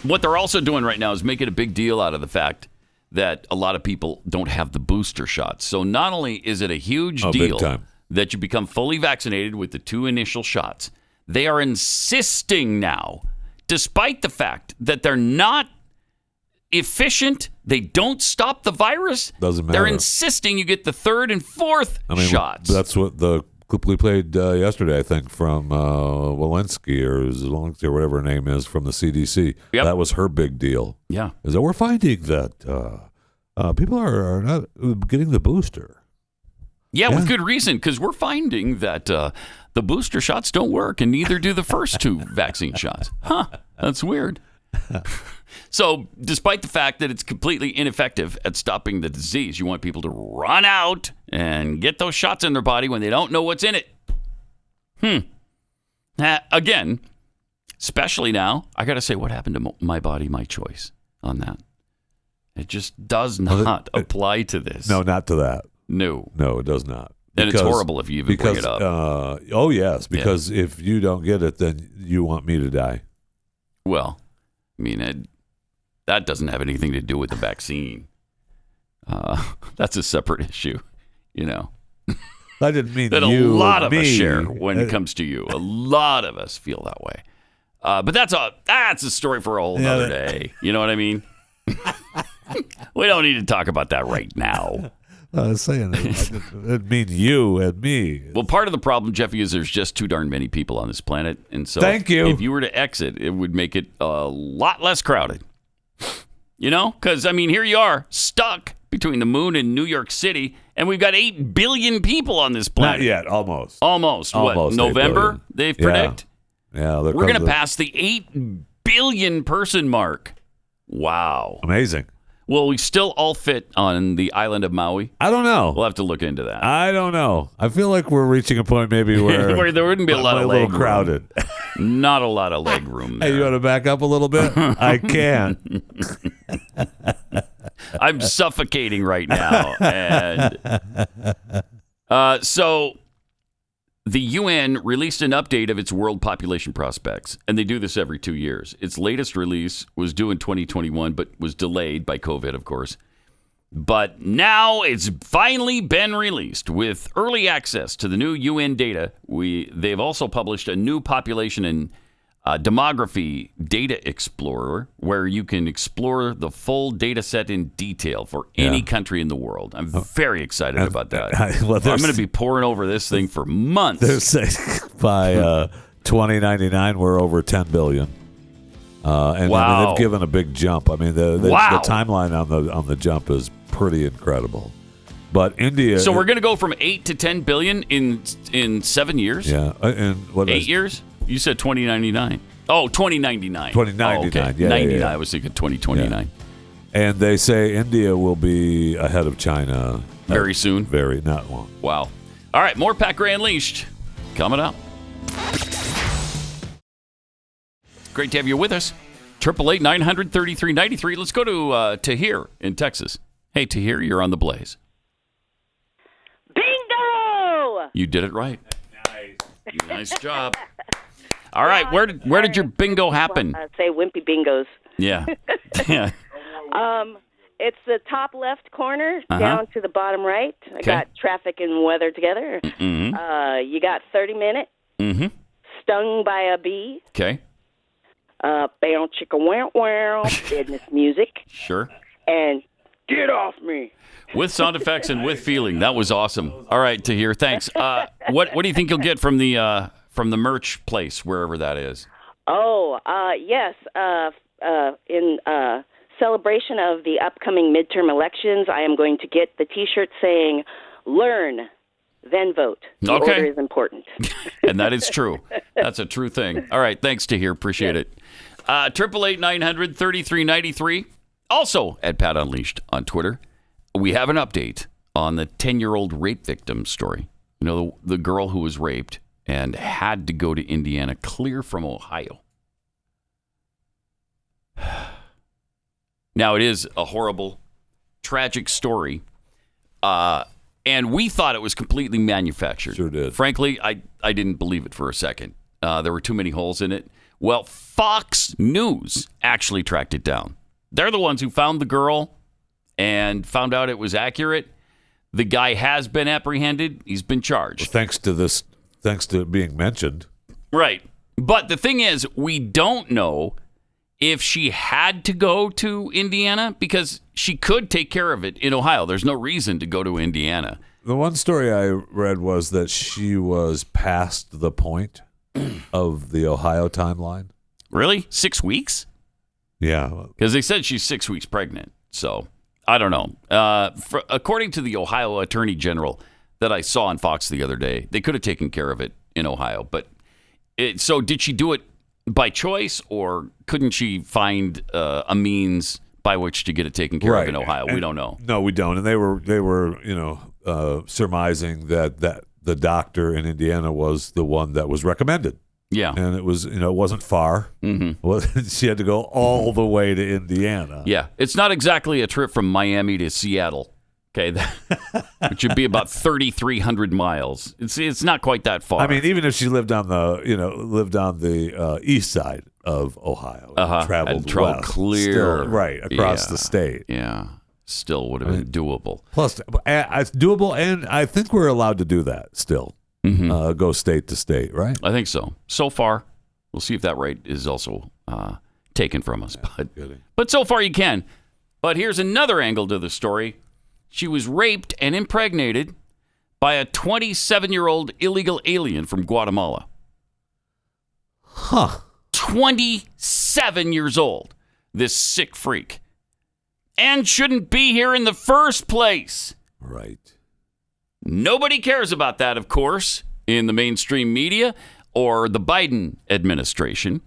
What they're also doing right now is making a big deal out of the fact that a lot of people don't have the booster shots. So not only is it a huge deal that you become fully vaccinated with the 2 initial shots, they are insisting now, despite the fact that they're not efficient, they don't stop the virus. Doesn't matter. They're insisting you get the 3rd and 4th shots. That's what the clip we played yesterday, I think, from Walensky or Zelensky or whatever her name is from the CDC. Yep. That was her big deal. Yeah. Is that we're finding that people are not getting the booster. Yeah, with good reason, because we're finding that the booster shots don't work, and neither do the first 2 vaccine shots. Huh, that's weird. So, despite the fact that it's completely ineffective at stopping the disease, you want people to run out and get those shots in their body when they don't know what's in it. Again, especially now, I got to say, what happened to my body, my choice on that? It just does not apply to this. No, not to that. No, it does not. And it's horrible if you even bring it up. Oh, yes, because if you don't get it, then you want me to die. Well, I mean, that doesn't have anything to do with the vaccine. That's a separate issue. you know. I didn't mean that you. A lot of me. us share when it comes to you. A lot of us feel that way. But that's a story for a whole other day. You know what I mean? We don't need to talk about that right now. I was saying it means you and me. Well, part of the problem, Jeffy, is there's just too darn many people on this planet. And so Thank you. If you were to exit, it would make it a lot less crowded. You know? Because, I mean, here you are, stuck between the moon and New York City, and we've got 8 billion people on this planet. Not yet, almost. Almost. What, November, they predict? Yeah. We're going to pass the 8 billion person mark. Wow. Amazing. Will we still all fit on the island of Maui? I don't know. We'll have to look into that. I don't know. I feel like we're reaching a point maybe where, where there wouldn't be a lot of leg room. Crowded. Not a lot of leg room there. Hey, you want to back up a little bit? I can. I'm suffocating right now. And so the UN released an update of its world population prospects, and they do this every 2 years. Its latest release was due in 2021, but was delayed by COVID, of course. But now it's finally been released with early access to the new UN data. They've also published a new population and demography data explorer where you can explore the full data set in detail for any country in the world. I'm very excited about that. I'm going to be poring over this thing for months. They're saying by 2099 we're over 10 billion. And wow. I mean, they've given a big jump. I mean, the timeline on the jump is pretty incredible. But India. So we're going to go from 8 to 10 billion in 7 years? Yeah. And what 8 years? You said 2099. Oh, 2099. 2099. Oh, okay. Yeah, 99. yeah. I was thinking 2029. Yeah. And they say India will be ahead of China very soon. Very not long. Wow. All right, more Pat Gray Unleashed coming up. Great to have you with us. 888-900-3393. Let's go to Tahir in Texas. Hey, Tahir, you're on the Blaze. Bingo! You did it right. Nice. Nice job. All right, where did your bingo happen? Say wimpy bingos. Yeah. Yeah. It's the top left corner down to the bottom right. I got traffic and weather together. Mm-hmm. You got 30 minutes. Mm-hmm. Stung by a bee. Okay. Bow chicka wow wow. Business music. Sure. And get off me. With sound effects and with feeling. That was awesome. All right, Tahir, thanks. What do you think you'll get from the merch place, wherever that is? Oh, yes. In celebration of the upcoming midterm elections, I am going to get the T-shirt saying, "Learn, then vote." The order is important. And that is true. That's a true thing. All right, thanks, Tahir. Appreciate it. 888-900-3393. Also at Pat Unleashed on Twitter. We have an update on the 10-year-old rape victim story. You know, the girl who was raped and had to go to Indiana, clear from Ohio. Now, it is a horrible, tragic story, and we thought it was completely manufactured. Sure did. Frankly, I didn't believe it for a second. There were too many holes in it. Well, Fox News actually tracked it down. They're the ones who found the girl and found out it was accurate. The guy has been apprehended. He's been charged. Well, thanks to it being mentioned. Right. But the thing is, we don't know if she had to go to Indiana because she could take care of it in Ohio. There's no reason to go to Indiana. The one story I read was that she was past the point of the Ohio timeline. Really? 6 weeks? Yeah. Because they said she's 6 weeks pregnant. So I don't know. According to the Ohio Attorney General that I saw on Fox the other day, they could have taken care of it in Ohio. But so did she do it by choice, or couldn't she find a means by which to get it taken care of in Ohio? We don't know. No, we don't. And they were surmising that the doctor in Indiana was the one that was recommended. Yeah. And it was, it wasn't far. Mm-hmm. Well, she had to go all the way to Indiana. Yeah. It's not exactly a trip from Miami to Seattle. Okay. Which would be about 3,300 miles. It's not quite that far. I mean, even if she lived on the east side of Ohio, traveled clear still, right across the state. Yeah. still would have been doable. Plus, it's doable, and I think we're allowed to do that still. Go state to state, right? I think so. So far, we'll see if that right is also taken from us. But so far you can. But here's another angle to the story. She was raped and impregnated by a 27-year-old illegal alien from Guatemala. 27 years old, this sick freak. And shouldn't be here in the first place. Right. Nobody cares about that, of course, in the mainstream media or the Biden administration.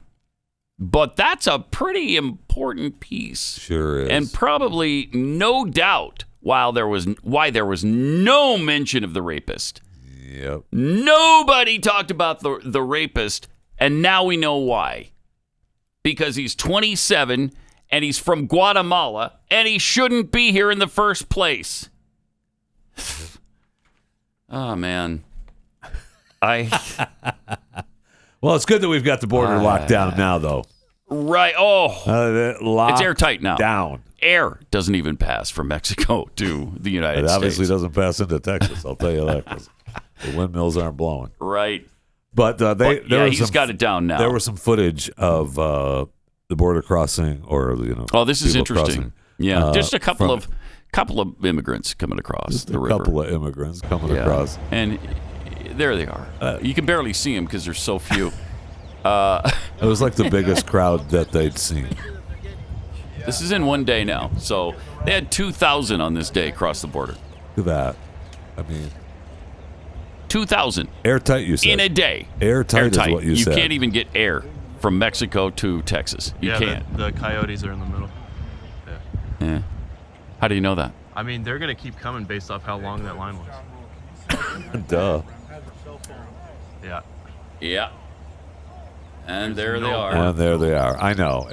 But that's a pretty important piece. Sure is. And probably, no doubt, why there was no mention of the rapist. Yep. Nobody talked about the rapist, and now we know why. Because he's 27, and he's from Guatemala, and he shouldn't be here in the first place. Oh, man. Well, it's good that we've got the border locked down now, though. Right. Oh, it's airtight now. Down. Air doesn't even pass from Mexico to the United States. It obviously doesn't pass into Texas, I'll tell you that, because the windmills aren't blowing. Right. But he's got it down now. There was some footage of the border crossing, or Oh, this is interesting. Crossing, just a couple of immigrants coming across the river. A couple of immigrants coming across, and there they are. You can barely see them because there's so few. It was like the biggest crowd that they'd seen. This is in one day now, so they had 2,000 on this day across the border. Look at that. I mean, 2,000. Airtight, you said. In a day. Airtight is what you said. You can't even get air from Mexico to Texas. You can't. The coyotes are in the middle. Yeah. How do you know that? I mean, they're going to keep coming based off how long that line was. Duh. Yeah. Yeah. And there they are. And there they are. I know.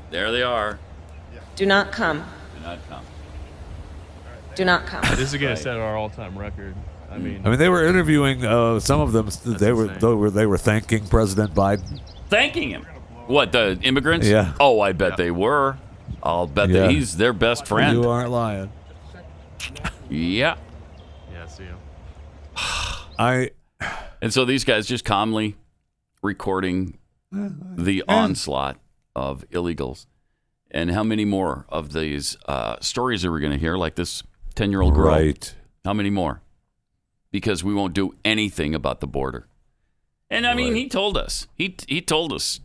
There they are. Do not come. Do not come. Do not come. This is going to set our all-time record. I mean, they were interviewing some of them. They were thanking President Biden. Thanking him. What, the immigrants? Yeah. Oh, I bet they were. I'll bet that he's their best friend. You aren't lying. Yeah. Yeah, see him. And so these guys just calmly recording the onslaught of illegals. And how many more of these stories are we going to hear, like this 10-year-old girl? Right. How many more? Because we won't do anything about the border. And I mean, he told us. He told us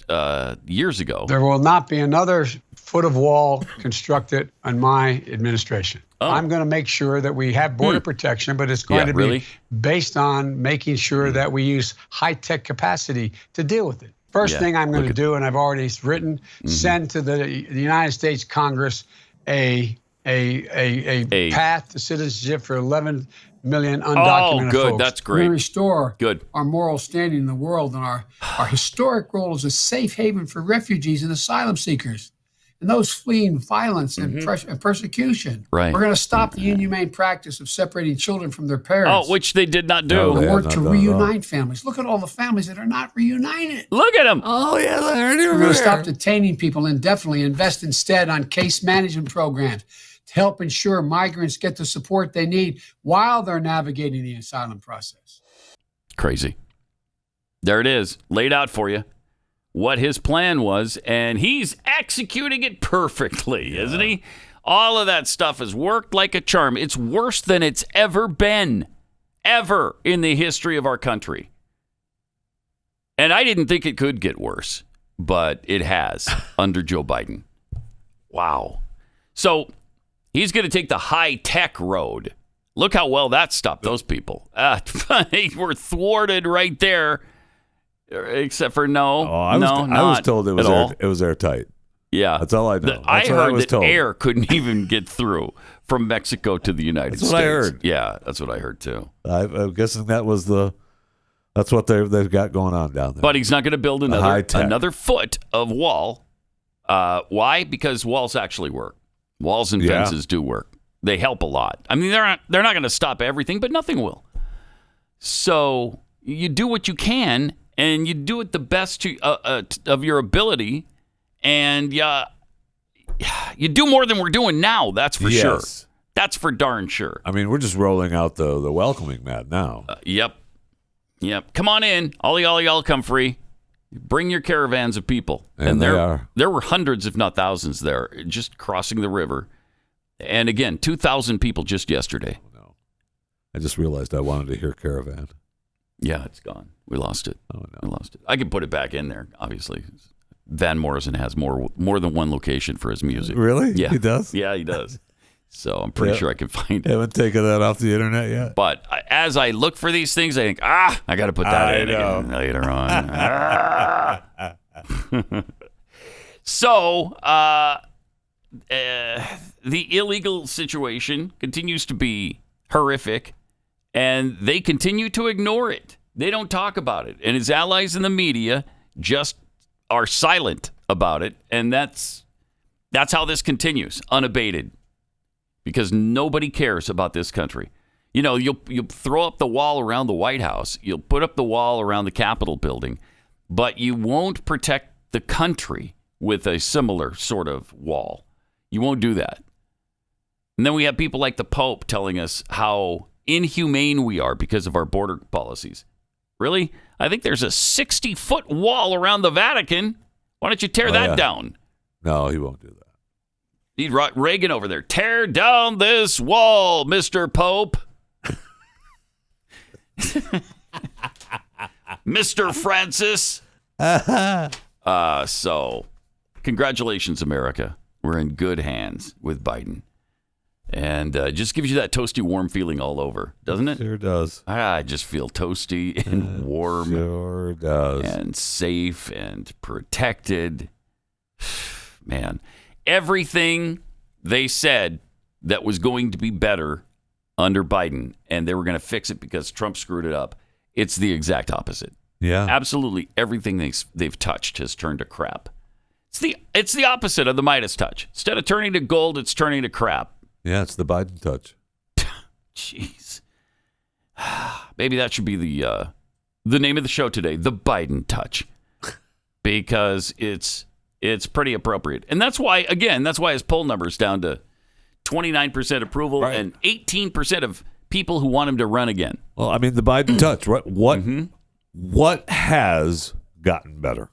years ago. There will not be another foot of wall constructed on my administration. Oh. I'm going to make sure that we have border protection, but it's going to be based on making sure that we use high-tech capacity to deal with it. First thing I'm going to do, and I've already written, send to the United States Congress a path to citizenship for 11 million undocumented Oh, good. folks. That's We're going great. to restore Good. our moral standing in the world and our historic role as a safe haven for refugees and asylum seekers and those fleeing violence and persecution. Right. We're going to stop the inhumane practice of separating children from their parents. Oh, which they did not do. And work to reunite families. Look at all the families that are not reunited. Look at them. Oh, yeah, they're We're going to stop detaining people indefinitely, invest instead on case management programs to help ensure migrants get the support they need while they're navigating the asylum process. Crazy. There it is, laid out for you, what his plan was, and he's executing it perfectly, isn't he? All of that stuff has worked like a charm. It's worse than it's ever been, ever in the history of our country. And I didn't think it could get worse, but it has under Joe Biden. Wow. So he's going to take the high-tech road. Look how well that stopped those people. They were thwarted right there, except for I was told it was airtight. Yeah. That's all I know. I heard was that told. air couldn't even get through from Mexico to the United States. That's what I heard. Yeah, that's what I heard too. I'm guessing that's what they've got going on down there. But he's not going to build another foot of wall. Why? Because walls actually work. Walls and fences do work. They help a lot. I mean, they're not going to stop everything, but nothing will. So you do what you can, and you do it the best of your ability, and You do more than we're doing now, that's for sure. Yes. That's for darn sure. I mean, we're just rolling out the welcoming mat now. Yep. Come on in. All y'all come free. Bring your caravans of people. And there were hundreds, if not thousands, there just crossing the river. And again, 2,000 people just yesterday. Oh, no. I just realized I wanted to hear Caravan. Yeah, it's gone. We lost it. Oh, no. We lost it. I could put it back in there, obviously. Van Morrison has more than one location for his music. Really? Yeah. He does? Yeah, he does. So I'm pretty sure I can find it. Haven't taken that off the internet yet. But as I look for these things, I think, I got to put that in again later on. So the illegal situation continues to be horrific, and they continue to ignore it. They don't talk about it. And his allies in the media just are silent about it. And that's how this continues, unabated. Because nobody cares about this country. You know, you'll throw up the wall around the White House. You'll put up the wall around the Capitol building. But you won't protect the country with a similar sort of wall. You won't do that. And then we have people like the Pope telling us how inhumane we are because of our border policies. Really? I think there's a 60-foot wall around the Vatican. Why don't you tear that down? No, he won't do that. Need Reagan over there. Tear down this wall, Mr. Pope. Mr. Francis. So, congratulations, America. We're in good hands with Biden. And just gives you that toasty, warm feeling all over, doesn't it? Sure does. I just feel toasty and warm. Sure does. And safe and protected. Man. Everything they said that was going to be better under Biden, and they were going to fix it because Trump screwed it up, it's the exact opposite. Yeah. Absolutely everything they've touched has turned to crap. It's the opposite of the Midas touch. Instead of turning to gold, it's turning to crap. Yeah, it's the Biden touch. Jeez. Maybe that should be the name of the show today, the Biden touch, because it's pretty appropriate. And that's why his poll number's down to 29% approval and 18% of people who want him to run again. Well, I mean, the Biden touch, right? What has gotten better?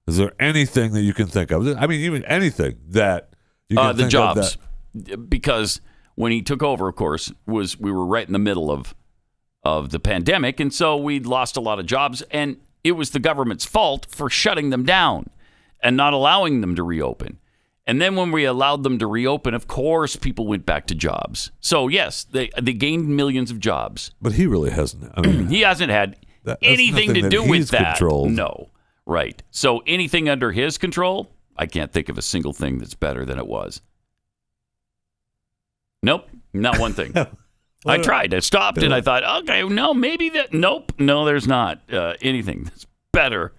Is there anything that you can think of? I mean, even anything that you can think jobs. of that... Because when he took over, of course, we were right in the middle of the pandemic, and so we'd lost a lot of jobs, and it was the government's fault for shutting them down and not allowing them to reopen. And then when we allowed them to reopen, of course, people went back to jobs. So, yes, they gained millions of jobs. But he really hasn't. I mean, he hasn't had anything to do with that. Controlled. No. Right. So anything under his control, I can't think of a single thing that's better than it was. Nope. Not one thing. I tried. I stopped and I thought, okay, no, maybe that. Nope. No, there's not anything that's better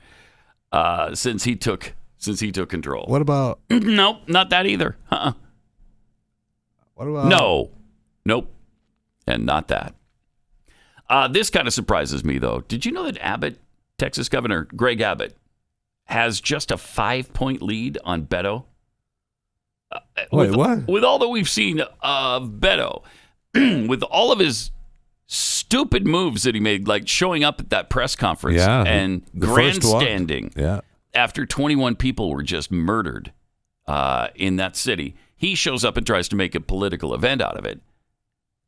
since he took control. What about? Nope, not that either. What about? No. Nope. And not that. This kind of surprises me, though. Did you know that Abbott, Texas Governor Greg Abbott, has just a 5-point lead on Beto? Wait, what? With all that we've seen of Beto, with all of his stupid moves that he made, like showing up at that press conference and grandstanding after 21 people were just murdered in that city. He shows up and tries to make a political event out of it.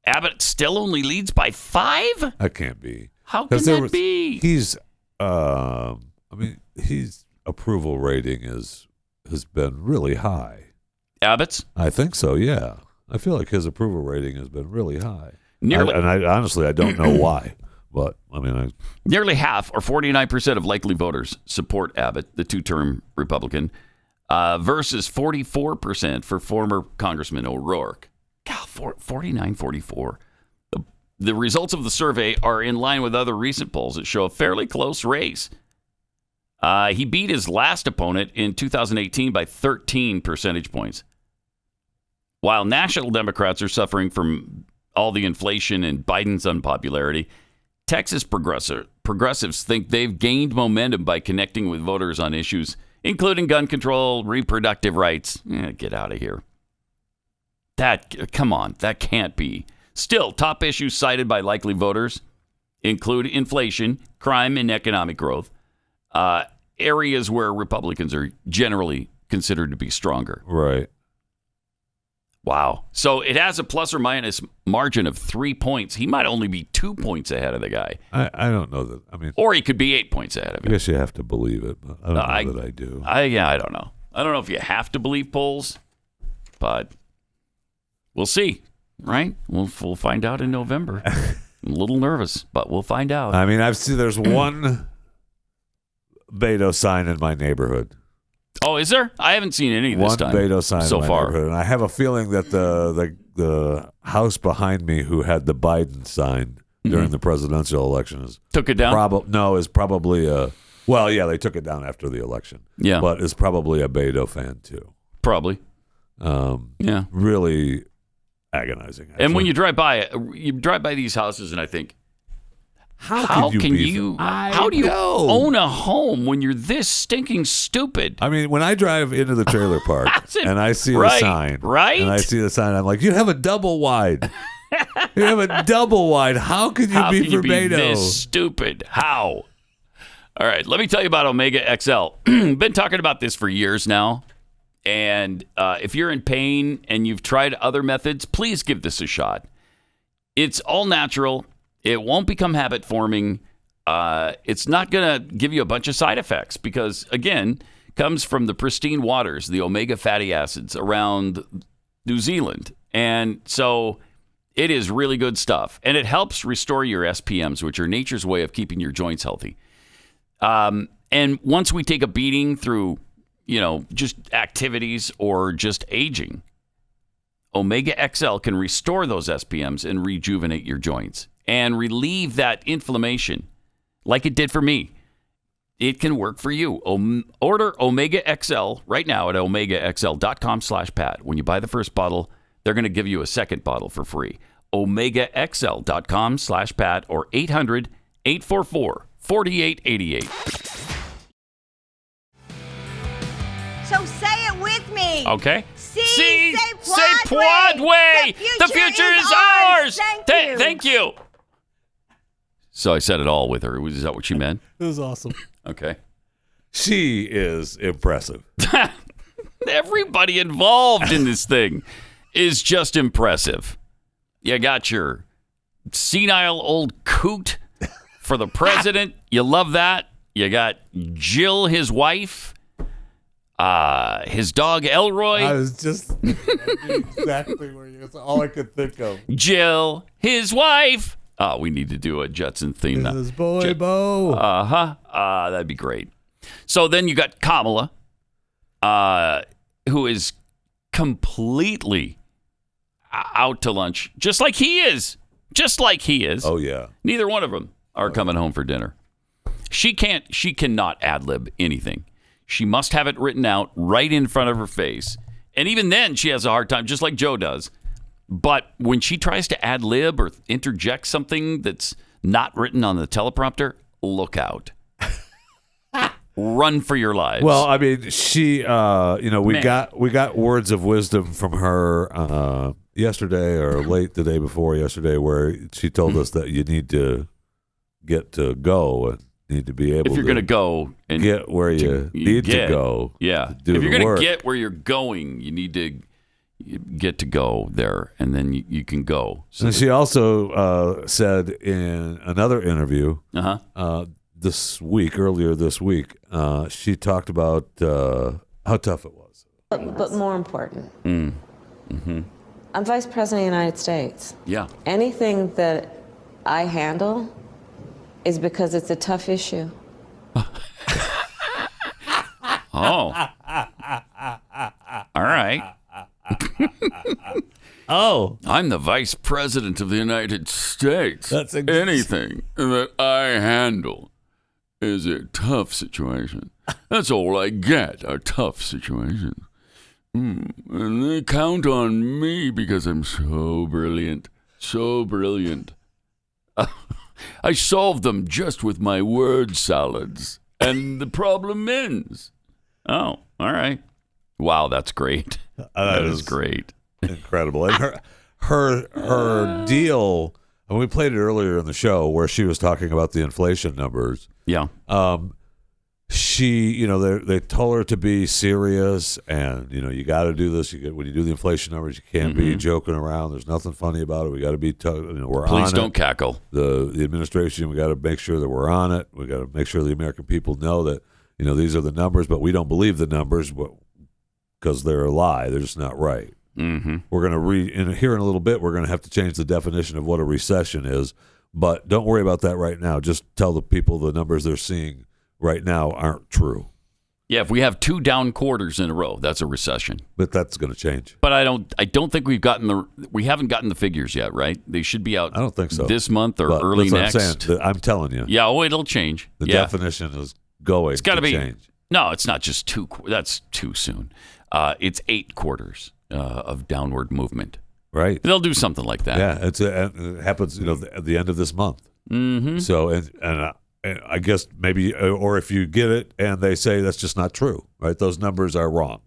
Abbott still only leads by 5? That can't be. How can that be? His approval rating has been really high. Abbott's? I think so, yeah. I feel like his approval rating has been really high. I honestly don't know why. But, I mean... Nearly half, or 49% of likely voters, support Abbott, the two-term Republican, versus 44% for former Congressman O'Rourke. God, 49-44. The results of the survey are in line with other recent polls that show a fairly close race. He beat his last opponent in 2018 by 13 percentage points. While national Democrats are suffering from all the inflation and Biden's unpopularity, Texas progressives think they've gained momentum by connecting with voters on issues including gun control, reproductive rights. Get out of here. Come on, that can't be. Still, top issues cited by likely voters include inflation, crime, and economic growth, areas where Republicans are generally considered to be stronger. Right. Wow. So it has a plus or minus margin of 3 points. He might only be 2 points ahead of the guy. I don't know that. I mean, or he could be 8 points ahead of him. I guess you have to believe it. But I don't know that I do. I don't know. I don't know if you have to believe polls, but we'll see, right? We'll find out in November. I'm a little nervous, but we'll find out. I mean, there's one Beto sign in my neighborhood. Oh, is there? I haven't seen any this time. One Beto sign so in my far. neighborhood. And I have a feeling that the house behind me who had the Biden sign during the presidential elections took it down? is probably they took it down after the election. Yeah. But is probably a Beto fan too. Probably. Really agonizing. Actually. And when you drive by these houses and I think, how do you own a home when you're this stinking stupid? I mean, when I drive into the trailer park and I see a sign, right? And I see the sign, I'm like, you have a double wide. You have a double wide. How could you be for Beto? This stupid? How? All right, let me tell you about Omega XL. Been talking about this for years now. And if you're in pain and you've tried other methods, please give this a shot. It's all natural. It won't become habit forming. It's not going to give you a bunch of side effects because, again, comes from the pristine waters, the omega fatty acids around New Zealand. And so it is really good stuff. And it helps restore your SPMs, which are nature's way of keeping your joints healthy. And once we take a beating through, just activities or just aging, Omega XL can restore those SPMs and rejuvenate your joints and relieve that inflammation like it did for me. It can work for you. Order Omega XL right now at omegaxl.com/Pat. When you buy the first bottle, they're going to give you a second bottle for free. omegaxl.com/Pat or 800-844-4888. So say it with me. Okay. Say Broadway. The future is ours. Thank you. So I said it all with her. Is that what she meant? It was awesome. Okay. She is impressive. Everybody involved in this thing is just impressive. You got your senile old coot for the president. You love that. You got Jill, his wife. His dog Elroy. I was just exactly where you. That's all I could think of. Jill, his wife. Oh, we need to do a Jetson theme now. His boy Bo. That'd be great. So then you got Kamala, who is completely out to lunch, just like he is. Oh yeah. Neither one of them are coming home for dinner. She cannot ad-lib anything. She must have it written out right in front of her face. And even then, she has a hard time, just like Joe does. But when she tries to ad-lib or interject something that's not written on the teleprompter, look out. Run for your lives. Well, I mean, she, we got words of wisdom from her yesterday or late the day before yesterday, where she told us that you need to get to go and need to be able. If you're going to go and get where you need to go, yeah. If you're going to get where you're going, you need to get to go there, and then you can go. So and she also said in another interview earlier this week, she talked about how tough it was. But more important, Mm-hmm. I'm Vice President of the United States. Yeah. Anything that I handle is because it's a tough issue. Oh. All right. Oh. I'm the Vice President of the United States. That's anything that I handle is a tough situation. That's all I get, are tough situations. And they count on me because I'm so brilliant. So brilliant. I solve them just with my word salads. And the problem ends. Oh, all right. Wow, that's great. That is great. Incredible. And her deal, and we played it earlier in the show where she was talking about the inflation numbers. Yeah. She, they told her to be serious, and you got to do this. When you do the inflation numbers, you can't be joking around. There's nothing funny about it. We got to be, we're on it. Please don't cackle. The administration, we got to make sure that we're on it. We got to make sure the American people know that these are the numbers, but we don't believe the numbers because they're a lie. They're just not right. Mm-hmm. We're going to here in a little bit. We're going to have to change the definition of what a recession is, but don't worry about that right now. Just tell the people the numbers they're seeing right now aren't true. Yeah, if we have 2 down quarters in a row, that's a recession. But that's going to change. But I don't think we haven't gotten the figures yet, right? They should be out. I don't think so. This month or early that's next. What I'm saying. I'm telling you. Yeah, it'll change. The definition is going. It's got to be change. No, it's not just 2. That's too soon. It's 8 quarters of downward movement. Right. They'll do something like that. Yeah, it happens. At the end of this month. Mm-hmm. So and I guess maybe, or if you get it and they say that's just not true, right? Those numbers are wrong.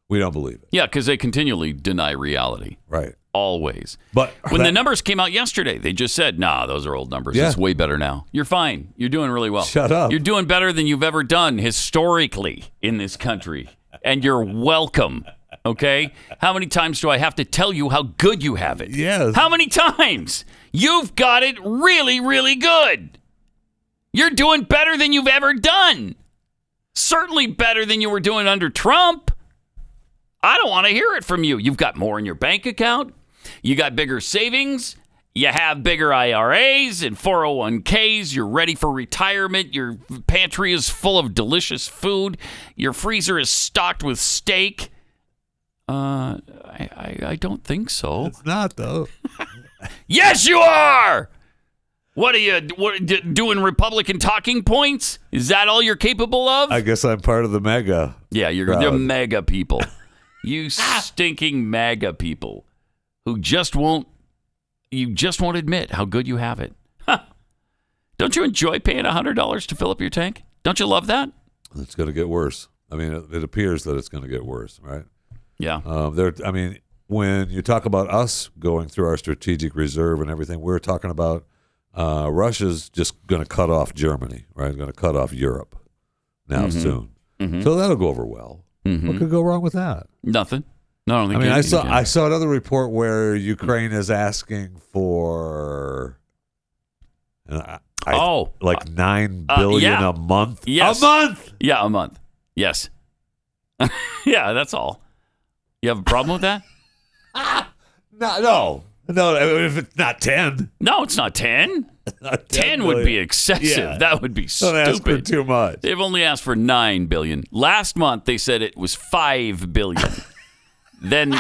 We don't believe it. Yeah, because they continually deny reality. Right. Always. But when the numbers came out yesterday, they just said, nah, those are old numbers. Yeah. It's way better now. You're fine. You're doing really well. Shut up. You're doing better than you've ever done historically in this country. And you're welcome. Okay? How many times do I have to tell you how good you have it? Yes. How many times? You've got it really, really good. You're doing better than you've ever done. Certainly better than you were doing under Trump. I don't want to hear it from you. You've got more in your bank account. You got bigger savings. You have bigger IRAs and 401ks. You're ready for retirement. Your pantry is full of delicious food. Your freezer is stocked with steak. I don't think so. It's not, though. Yes, you are. What are you doing? Republican talking points? Is that all you're capable of? I guess I'm part of the MAGA. Yeah, you're the MAGA people. You stinking MAGA people who just won't admit how good you have it. Huh. Don't you enjoy paying $100 to fill up your tank? Don't you love that? It's going to get worse. I mean, it appears that it's going to get worse, right? Yeah. When you talk about us going through our strategic reserve and everything, we're talking about Russia's just going to cut off Germany, right? Going to cut off Europe now soon. Mm-hmm. So that'll go over well. Mm-hmm. What could go wrong with that? Nothing. No, I don't think. I saw another report where Ukraine is asking for $9 billion a month. Yes. A month. Yeah, a month. Yes. Yeah, that's all. You have a problem with that? No. If it's not 10. No, it's not 10. 10 would be excessive. Yeah. That would be stupid. Don't ask for too much. They've only asked for $9 billion. Last month they said it was $5 billion. Then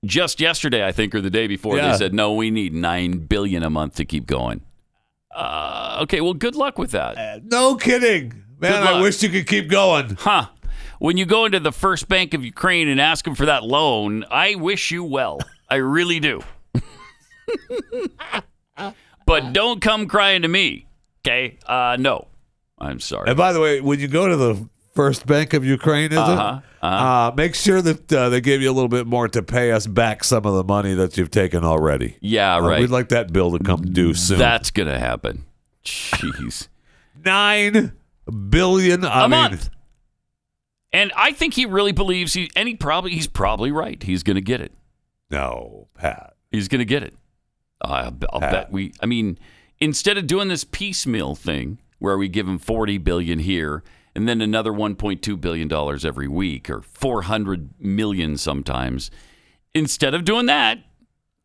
just yesterday, I think, or the day before, they said, no, we need $9 billion a month to keep going. Okay, well, good luck with that. No kidding. Man, I wish you could keep going. Huh. When you go into the First Bank of Ukraine and ask them for that loan, I wish you well. I really do. But don't come crying to me, okay? No. I'm sorry. And by the way, when you go to the First Bank of Ukraine, make sure that they give you a little bit more to pay us back some of the money that you've taken already. Yeah, right. We'd like that bill to come due soon. That's going to happen. Jeez. $9 billion a month. And I think he really believes he's probably right. He's going to get it. No, Pat. He's going to get it. I'll bet instead of doing this piecemeal thing where we give him $40 billion here and then another $1.2 billion every week or $400 million sometimes, instead of doing that,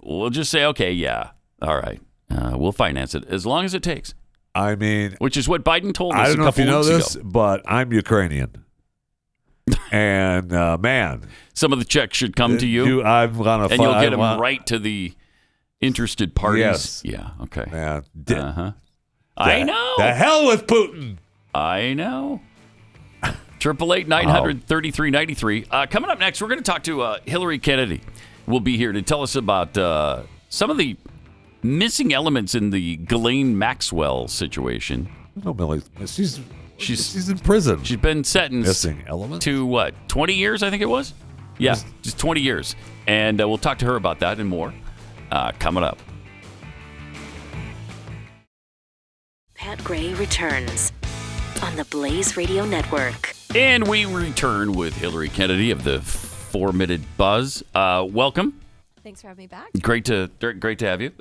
we'll just say, okay, yeah, all right, we'll finance it as long as it takes. I mean, which is what Biden told us I don't know if you know this, ago. but I'm Ukrainian. And man, some of the checks should come to you. You'll get them right to the interested parties. Yes. Yeah. Okay. Man. I know. The hell with Putin. I know. 888-900-3393. Coming up next, we're going to talk to Hilary Kennedy. Will be here to tell us about some of the missing elements in the Ghislaine Maxwell situation. No, Millie, She's in prison. She's been sentenced Missing elements? to what? 20 years, I think it was. Yeah, just 20 years. And we'll talk to her about that and more coming up. Pat Gray returns on the Blaze Radio Network. And we return with Hilary Kennedy of the 4-Minute Buzz. Welcome. Thanks for having me back. Great to have you.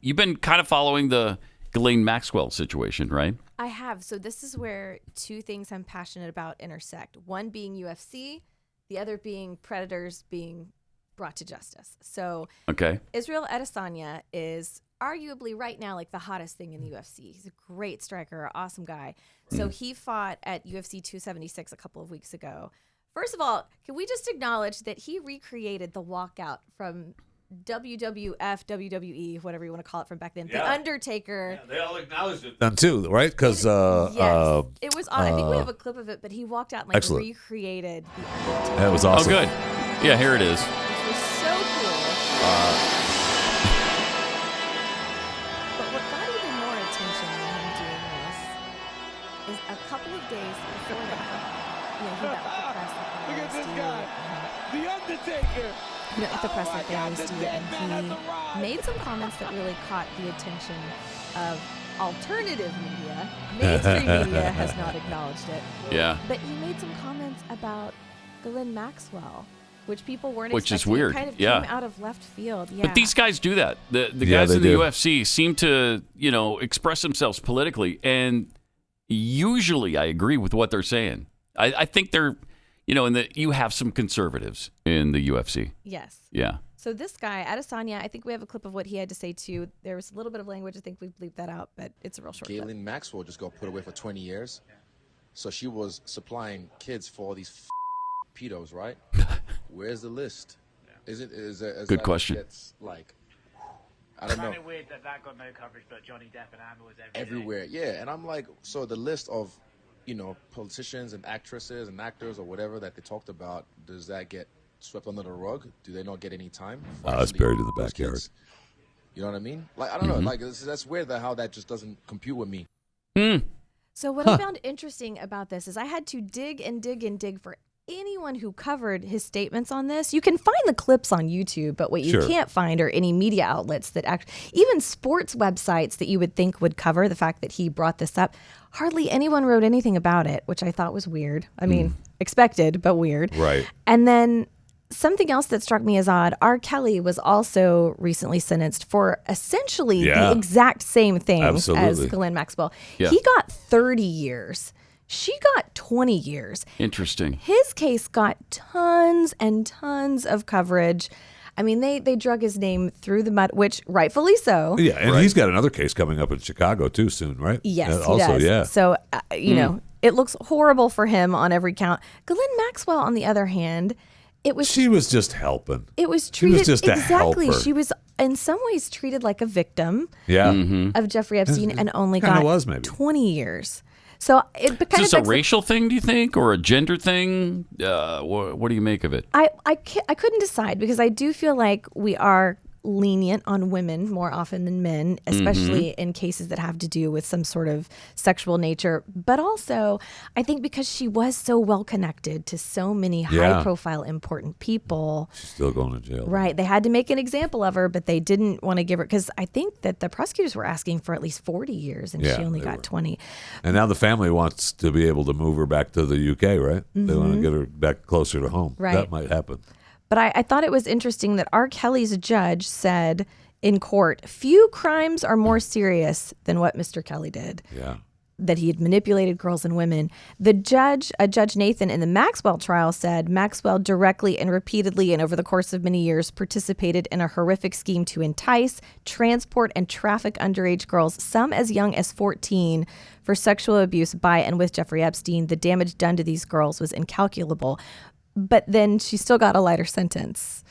You've been kind of following the Ghislaine Maxwell situation, right? I have. So this is where two things I'm passionate about intersect. One being UFC, the other being predators being brought to justice. So Israel Adesanya is arguably right now like the hottest thing in the UFC. He's a great striker, awesome guy. So he fought at UFC 276 a couple of weeks ago. First of all, can we just acknowledge that he recreated the walkout from WWF, WWE, whatever you want to call it from back then. Yeah. The Undertaker. Yeah, they all acknowledged it then too, right? Because yes, it was. I think we have a clip of it, but he walked out and like recreated the Undertaker. That was awesome. Oh, good. Yeah, here it is. Which was so cool. But what got even more attention than him doing this is a couple of days before that, he met with the press like Look at this guy, the Undertaker. He met with the press like they always do, and he made some comments that really caught the attention of alternative media. Mainstream media has not acknowledged it. Yeah. But he made some comments about Ghislaine Maxwell, which people weren't Which expecting. is weird. It kind of yeah. came out of left field. Yeah. But these guys do that. The guys in the UFC seem to, express themselves politically, and usually I agree with what they're saying. I think they're, you have some conservatives in the UFC. Yes. Yeah. So this guy, Adesanya, I think we have a clip of what he had to say too. There was a little bit of language. I think we bleeped that out, but it's a real short clip. Ghislaine Maxwell just got put away for 20 years. So she was supplying kids for all these pedos, right? Where's the list? Is good question. I don't know. Kind of weird that got no coverage, but Johnny Depp and Amber was everywhere. Yeah, and I'm like, so the list of, politicians and actresses and actors or whatever that they talked about, does that get swept under the rug? Do they not get any time? It's buried in the backyard. Kids? You know what I mean? Like, I don't know. Like, that's weird how that just doesn't compute with me. So what I found interesting about this is I had to dig and dig and dig for anyone who covered his statements on this. You can find the clips on YouTube, but what you can't find are any media outlets that even sports websites that you would think would cover the fact that he brought this up. Hardly anyone wrote anything about it, which I thought was weird. I mean, expected, but weird. Right. And then something else that struck me as odd, R. Kelly was also recently sentenced for essentially the exact same thing as Ghislaine Maxwell. Yeah. He got 30 years. She got 20 years. Interesting. His case got tons and tons of coverage. I mean, they drug his name through the mud, which rightfully so. Yeah, and he's got another case coming up in Chicago too soon, right? Yes, he does. Yeah. So, it looks horrible for him on every count. Ghislaine Maxwell, on the other hand, she was just helping. It was treated just exactly. a helper. She was in some ways treated like a victim of Jeffrey Epstein and only got 20 years. So is this a racial thing, do you think, or a gender thing? What do you make of it? I couldn't decide because I do feel like we are lenient on women more often than men, especially in cases that have to do with some sort of sexual nature. But also, I think because she was so well connected to so many high-profile, important people. She's still going to jail. Right. They had to make an example of her, but they didn't want to give her, because I think that the prosecutors were asking for at least 40 years, and she only got 20. And now the family wants to be able to move her back to the UK, right? They want to get her back closer to home. Right. That might happen. But I thought it was interesting that R. Kelly's judge said in court, few crimes are more serious than what Mr. Kelly did. Yeah. That he had manipulated girls and women. The judge, Judge Nathan, in the Maxwell trial said Maxwell directly and repeatedly and over the course of many years participated in a horrific scheme to entice, transport, and traffic underage girls, some as young as 14, for sexual abuse by and with Jeffrey Epstein. The damage done to these girls was incalculable. But then she still got a lighter sentence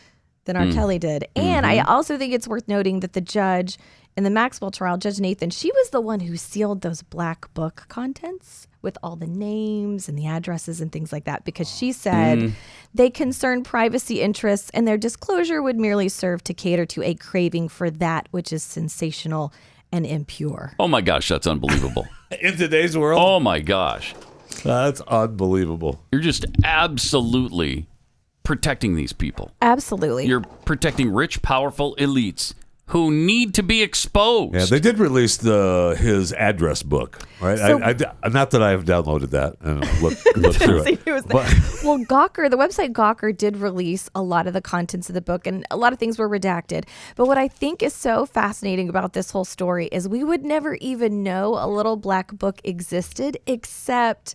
than R. Kelly did. And I also think it's worth noting that the judge in the Maxwell trial, Judge Nathan, she was the one who sealed those black book contents with all the names and the addresses and things like that, because she said they concern privacy interests and their disclosure would merely serve to cater to a craving for that which is sensational and impure. Oh my gosh, that's unbelievable. In today's world? Oh my gosh. That's unbelievable. You're just absolutely protecting these people. Absolutely. You're protecting rich, powerful elites who need to be exposed. Yeah, they did release his address book, right? So- Not that I've downloaded that and looked through it. Well, Gawker, the website Gawker did release a lot of the contents of the book, and a lot of things were redacted. But what I think is so fascinating about this whole story is we would never even know a little black book existed, except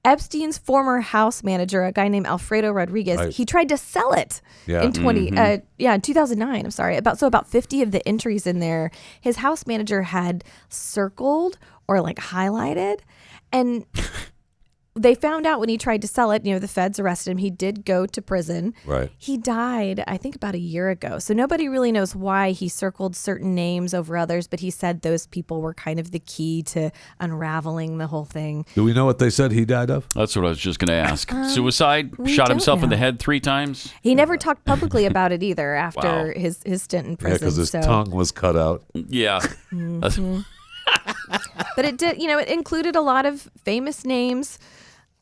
Epstein's former house manager, a guy named Alfredo Rodriguez, Right. he tried to sell it in 2009. I'm sorry. About 50 of the entries in there, his house manager had circled or like highlighted, and they found out when he tried to sell it, the feds arrested him. He did go to prison. Right. He died, I think, about a year ago. So nobody really knows why he circled certain names over others, but he said those people were kind of the key to unraveling the whole thing. Do we know what they said he died of? That's what I was just going to ask. Suicide? we Shot don't himself in know. the head 3 times? He never talked publicly about it either after Wow. his stint in Yeah, prison. because his so. tongue was cut out. Yeah. Mhm. But it did, it included a lot of famous names.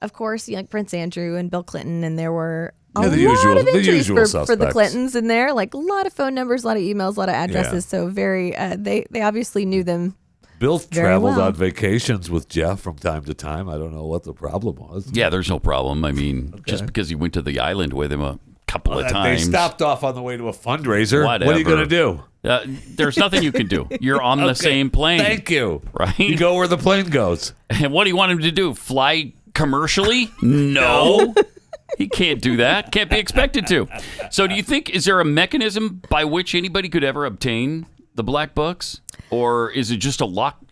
Of course, like Prince Andrew and Bill Clinton, and there were a lot of entries for the suspects. Clintons in there, like a lot of phone numbers, a lot of emails, a lot of addresses. Yeah. So very, they obviously knew them. Bill very traveled well. on vacations with Jeff from time to time. I don't know what the problem was. Yeah, there's no problem. I mean, just because he went to the island with him a couple of They times. stopped off on the way to a fundraiser. Whatever. What are you going to do? There's nothing you can do. You're on the Okay, same plane. Thank you. Right? You go where the plane goes. And what do you want him to do? Fly commercially? No. He can't do that. Can't be expected to. So do you think, is there a mechanism by which anybody could ever obtain the black books? Or is it just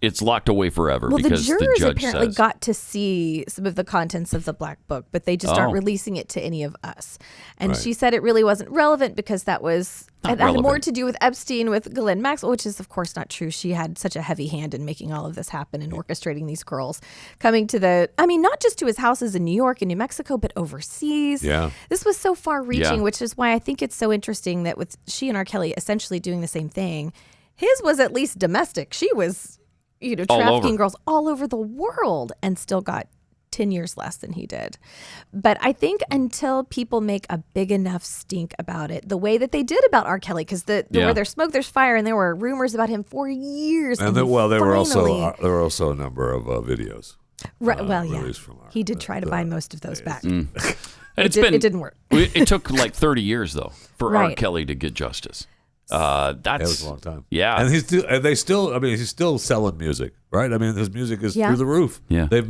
it's locked away forever? Well, the because jurors judge apparently says. got to see some of the contents of the black book, but they just aren't releasing it to any of us. And Right. she said it really wasn't relevant because that was Not it had more relevant. to do with Epstein, with Ghislaine Maxwell, which is of course not true. She had such a heavy hand in making all of this happen and orchestrating these girls coming to not just to his houses in New York and New Mexico, but overseas. Yeah. This was so far reaching, Yeah. which is why I think it's so interesting that with she and R. Kelly essentially doing the same thing. His was at least domestic. She was, All trafficking over. girls all over the world and still got 10 years less than he did. But I think until people make a big enough stink about it, the way that they did about R. Kelly, because where there's smoke, there's fire, and there were rumors about him for years. And there were also a number of videos. Right, released from he did try to buy most of those back. And It didn't work. It took like 30 years, though, for R. Right. Kelly to get justice. That That's was a long time. Yeah. And he's still selling music, right? I mean, his music is through the roof. Yeah. They've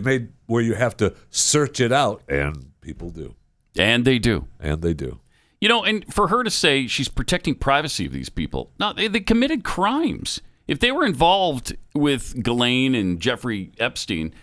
made where you have to search it out, and people do. And they do. And they do. And for her to say she's protecting privacy of these people, no, they committed crimes. If they were involved with Ghislaine and Jeffrey Epstein,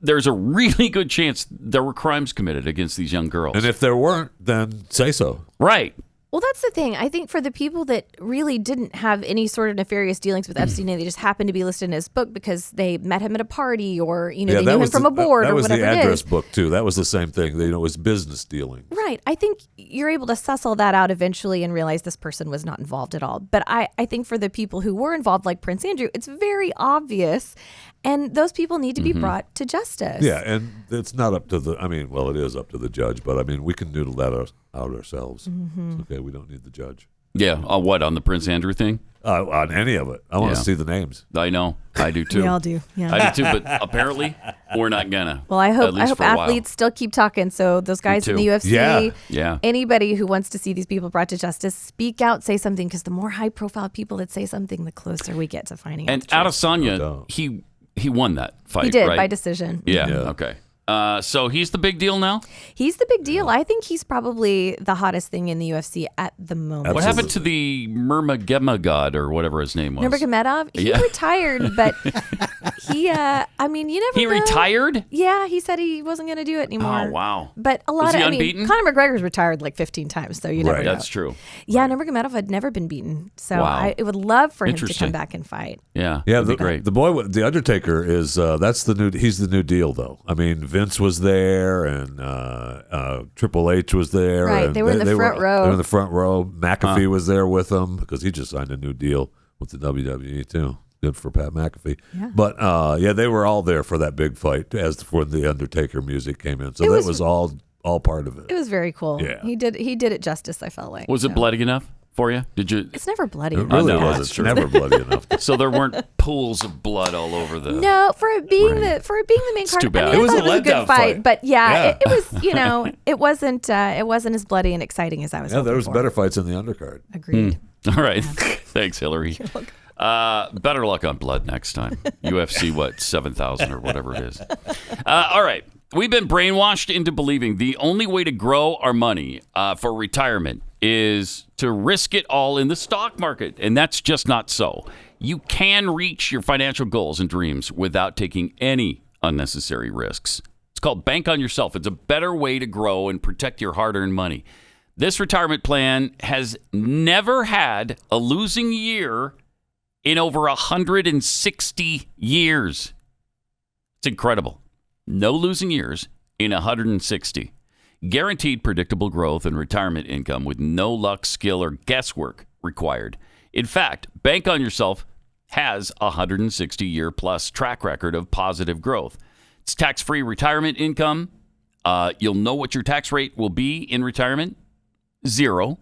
there's a really good chance there were crimes committed against these young girls. And if there weren't, then say so. Right. Well, that's the thing. I think for the people that really didn't have any sort of nefarious dealings with Epstein, and they just happened to be listed in his book because they met him at a party or, they knew him from a board or whatever That was the it address is. book, too. That was the same thing. It was business dealing. Right. I think you're able to suss all that out eventually and realize this person was not involved at all. But I think for the people who were involved, like Prince Andrew, it's very obvious. And those people need to be brought to justice. Yeah, and it's not up to it is up to the judge, but we can noodle that out ourselves. Mm-hmm. It's okay, we don't need the judge. Yeah. On the Prince Andrew thing? On any of it. I want to see the names. I know. I do, too. We all do. Yeah. I do, too. But apparently, we're not gonna. Well, I At hope least for a while. athletes still keep talking. So those guys in the too. UFC, Yeah. anybody who wants to see these people brought to justice, speak out, say something, because the more high-profile people that say something, the closer we get to finding out. And the truth. Adesanya, he won that fight, He did, right? by decision. Yeah. Mhm. Okay. So he's the big deal now? He's the big deal. I think he's probably the hottest thing in the UFC at the moment. What happened to the Nurmagomedov or whatever his name was? Nurmagomedov? He Yeah. retired, but you never He know. retired? Yeah, he said he wasn't going to do it anymore. Oh, wow. But a lot Was of, he unbeaten? Conor McGregor's retired like 15 times, so you never know. That's true. Yeah, Nurmagomedov had never been beaten, so Wow. I would love for him to Interesting. come back and fight. Yeah. Yeah, that'd be great. The boy, the Undertaker is he's the new deal though. I mean, Vince was there and Triple H was there. Right, and they were in the front row. They were in the front row. McAfee was there with them because he just signed a new deal with the WWE too. Good for Pat McAfee. Yeah. But they were all there for that big fight as for the Undertaker music came in. So that was all part of it. It was very cool. Yeah. He did it justice, I felt like. Was it bloody enough for you? Did you? It's never bloody. It really no, was. that's It's true. never bloody enough. So there weren't pools of blood all over the. No, for it being the main card. too bad. I mean, It was I a thought it was a good letdown fight, fight. but Yeah. it was. It wasn't as bloody and exciting as I was. Yeah, there hoping was for. better fights in the undercard. Agreed. All right. Thanks, Hilary. Better luck on blood next time. UFC, 7,000 or whatever it is. All right. We've been brainwashed into believing the only way to grow our money for retirement is to risk it all in the stock market. And that's just not so. You can reach your financial goals and dreams without taking any unnecessary risks. It's called Bank on Yourself. It's a better way to grow and protect your hard-earned money. This retirement plan has never had a losing year in over 160 years. It's incredible. No losing years in 160. Guaranteed predictable growth and retirement income with no luck, skill, or guesswork required. In fact, Bank on Yourself has a 160-year plus track record of positive growth. It's tax-free retirement income. You'll know what your tax rate will be in retirement. 0.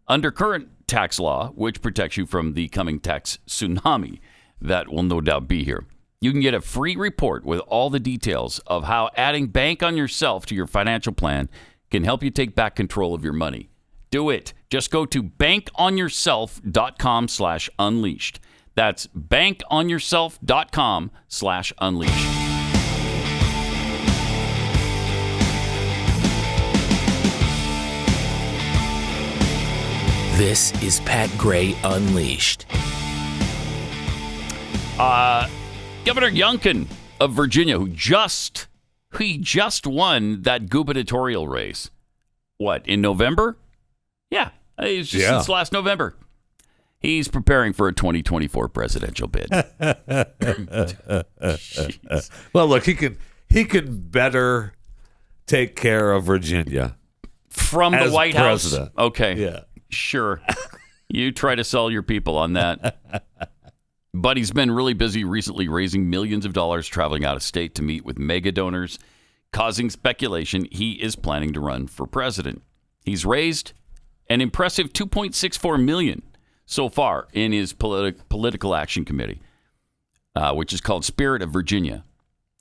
Under current tax law, which protects you from the coming tax tsunami that will no doubt be here. You can get a free report with all the details of how adding Bank on Yourself to your financial plan can help you take back control of your money. Do it. Just go to bankonyourself.com/unleashed. That's bankonyourself.com/unleashed. This is Pat Gray Unleashed. Governor Youngkin of Virginia, who just won that gubernatorial race. What, in November? Yeah, it's just since last November. He's preparing for a 2024 presidential bid. Well, look, he can better take care of Virginia from the White president. House. Okay. Yeah. Sure. You try to sell your people on that. But he's been really busy recently raising millions of dollars traveling out of state to meet with mega donors, causing speculation he is planning to run for president. He's raised an impressive $2.64 million so far in his political action committee, which is called Spirit of Virginia.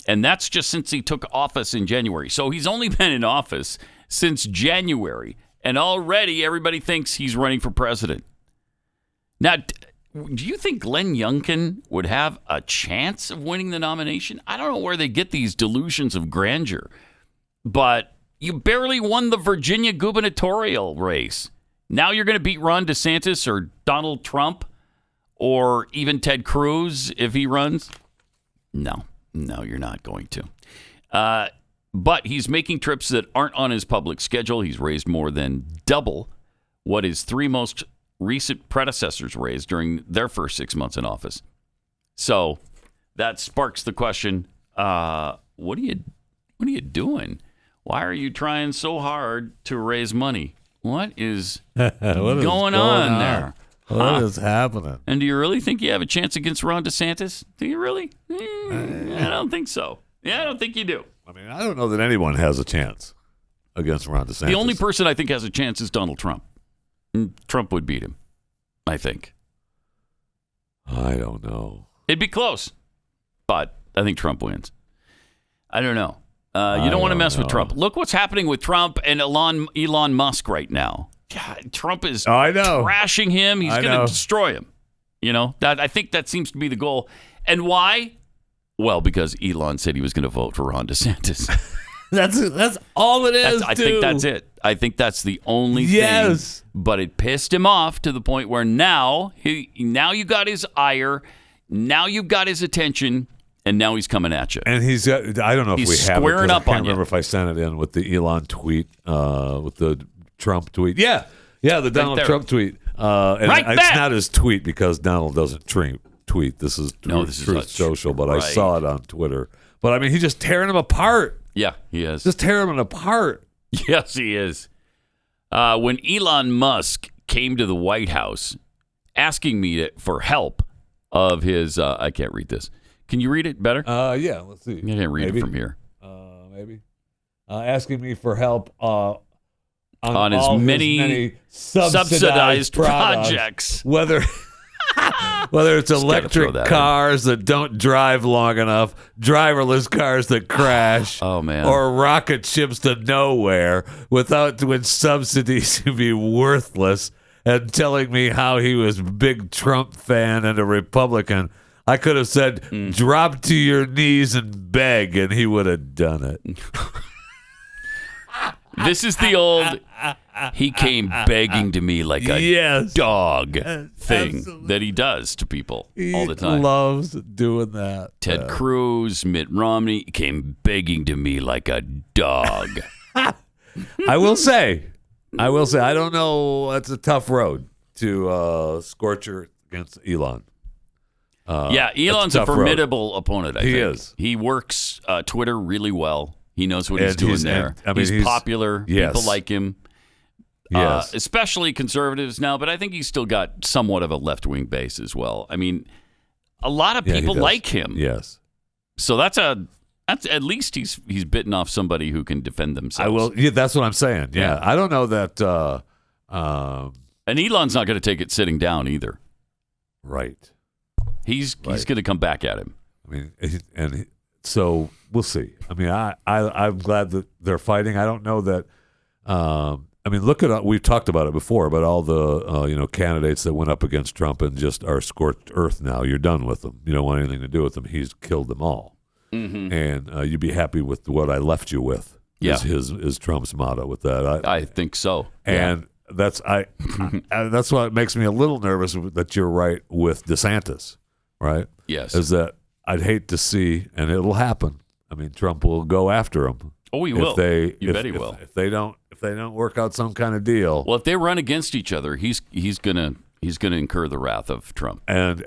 And that's just since he took office in January. So he's only been in office since January. And already everybody thinks he's running for president. Now, do you think Glenn Youngkin would have a chance of winning the nomination? I don't know where they get these delusions of grandeur. But you barely won the Virginia gubernatorial race. Now you're going to beat Ron DeSantis or Donald Trump or even Ted Cruz if he runs? No, you're not going to. But he's making trips that aren't on his public schedule. He's raised more than double what his three most recent predecessors raised during their first 6 months in office. So that sparks the question, what are you doing? Why are you trying so hard to raise money? What is going on there? What is happening? And do you really think you have a chance against Ron DeSantis? Do you really? I don't think so. Yeah, I don't think you do. I mean, I don't know that anyone has a chance against Ron DeSantis. The only person I think has a chance is Donald Trump. Trump would beat him, I think. I don't know. It'd be close, but I think Trump wins. I don't know. You don't want to mess with Trump. Look what's happening with Trump and Elon Musk right now. God, Trump is trashing him. He's going to destroy him. You know, I think that seems to be the goal. And why? Well, because Elon said he was going to vote for Ron DeSantis. That's all it is. I think that's it. I think that's the only thing. But it pissed him off to the point where now you got his ire, now you've got his attention, and now he's coming at you. And he's got, I don't know if we have it. Squaring up I can't on remember if I sent it in with the Elon tweet, with the Trump tweet. Yeah, the Donald Trump tweet. And it's not his tweet because Donald doesn't tweet. This is Truth Social, but I saw it on Twitter. But I mean, he's just tearing him apart. Yeah, he is. Just tearing him apart. Yes, he is. When Elon Musk came to the White House asking me for help of his. I can't read this. Can you read it better? Yeah, let's see. I can't read it from here. Maybe. Asking me for help on his many subsidized projects. Whether it's electric cars that don't drive long enough, driverless cars that crash, or rocket ships to nowhere without when subsidies would be worthless, and telling me how he was a big Trump fan and a Republican. I could have said, drop to your knees and beg, and he would have done it. This is the old, he came begging to me like a dog thing that he does to people all the time. He loves doing that. Ted Cruz, Mitt Romney came begging to me like a dog. I will say, I don't know. That's a tough road to scorcher against Elon. Elon's a formidable opponent, I think. He is. He works Twitter really well. He knows what he's doing there. He's popular. Yes. People like him. Yes. Especially conservatives now, but I think he's still got somewhat of a left-wing base as well. I mean, a lot of people like him. Yes. So that's at least he's bitten off somebody who can defend themselves. I will. Yeah, that's what I'm saying. Yeah. I don't know that. And Elon's not going to take it sitting down either. Right. He's going to come back at him. I mean, so we'll see. I mean, I'm glad that they're fighting. I don't know that. I mean, look at we've talked about it before, but all the candidates that went up against Trump and just are scorched earth now. You're done with them. You don't want anything to do with them. He's killed them all. Mm-hmm. And you'd be happy with what I left you with. Yeah, is Trump's motto with that. I think so. And that's that's what makes me a little nervous that you're right with DeSantis. Right? Yes. Is that I'd hate to see, and it'll happen. I mean, Trump will go after him. Oh, he will. You bet he will. If they don't work out some kind of deal. Well, if they run against each other, he's gonna incur the wrath of Trump. And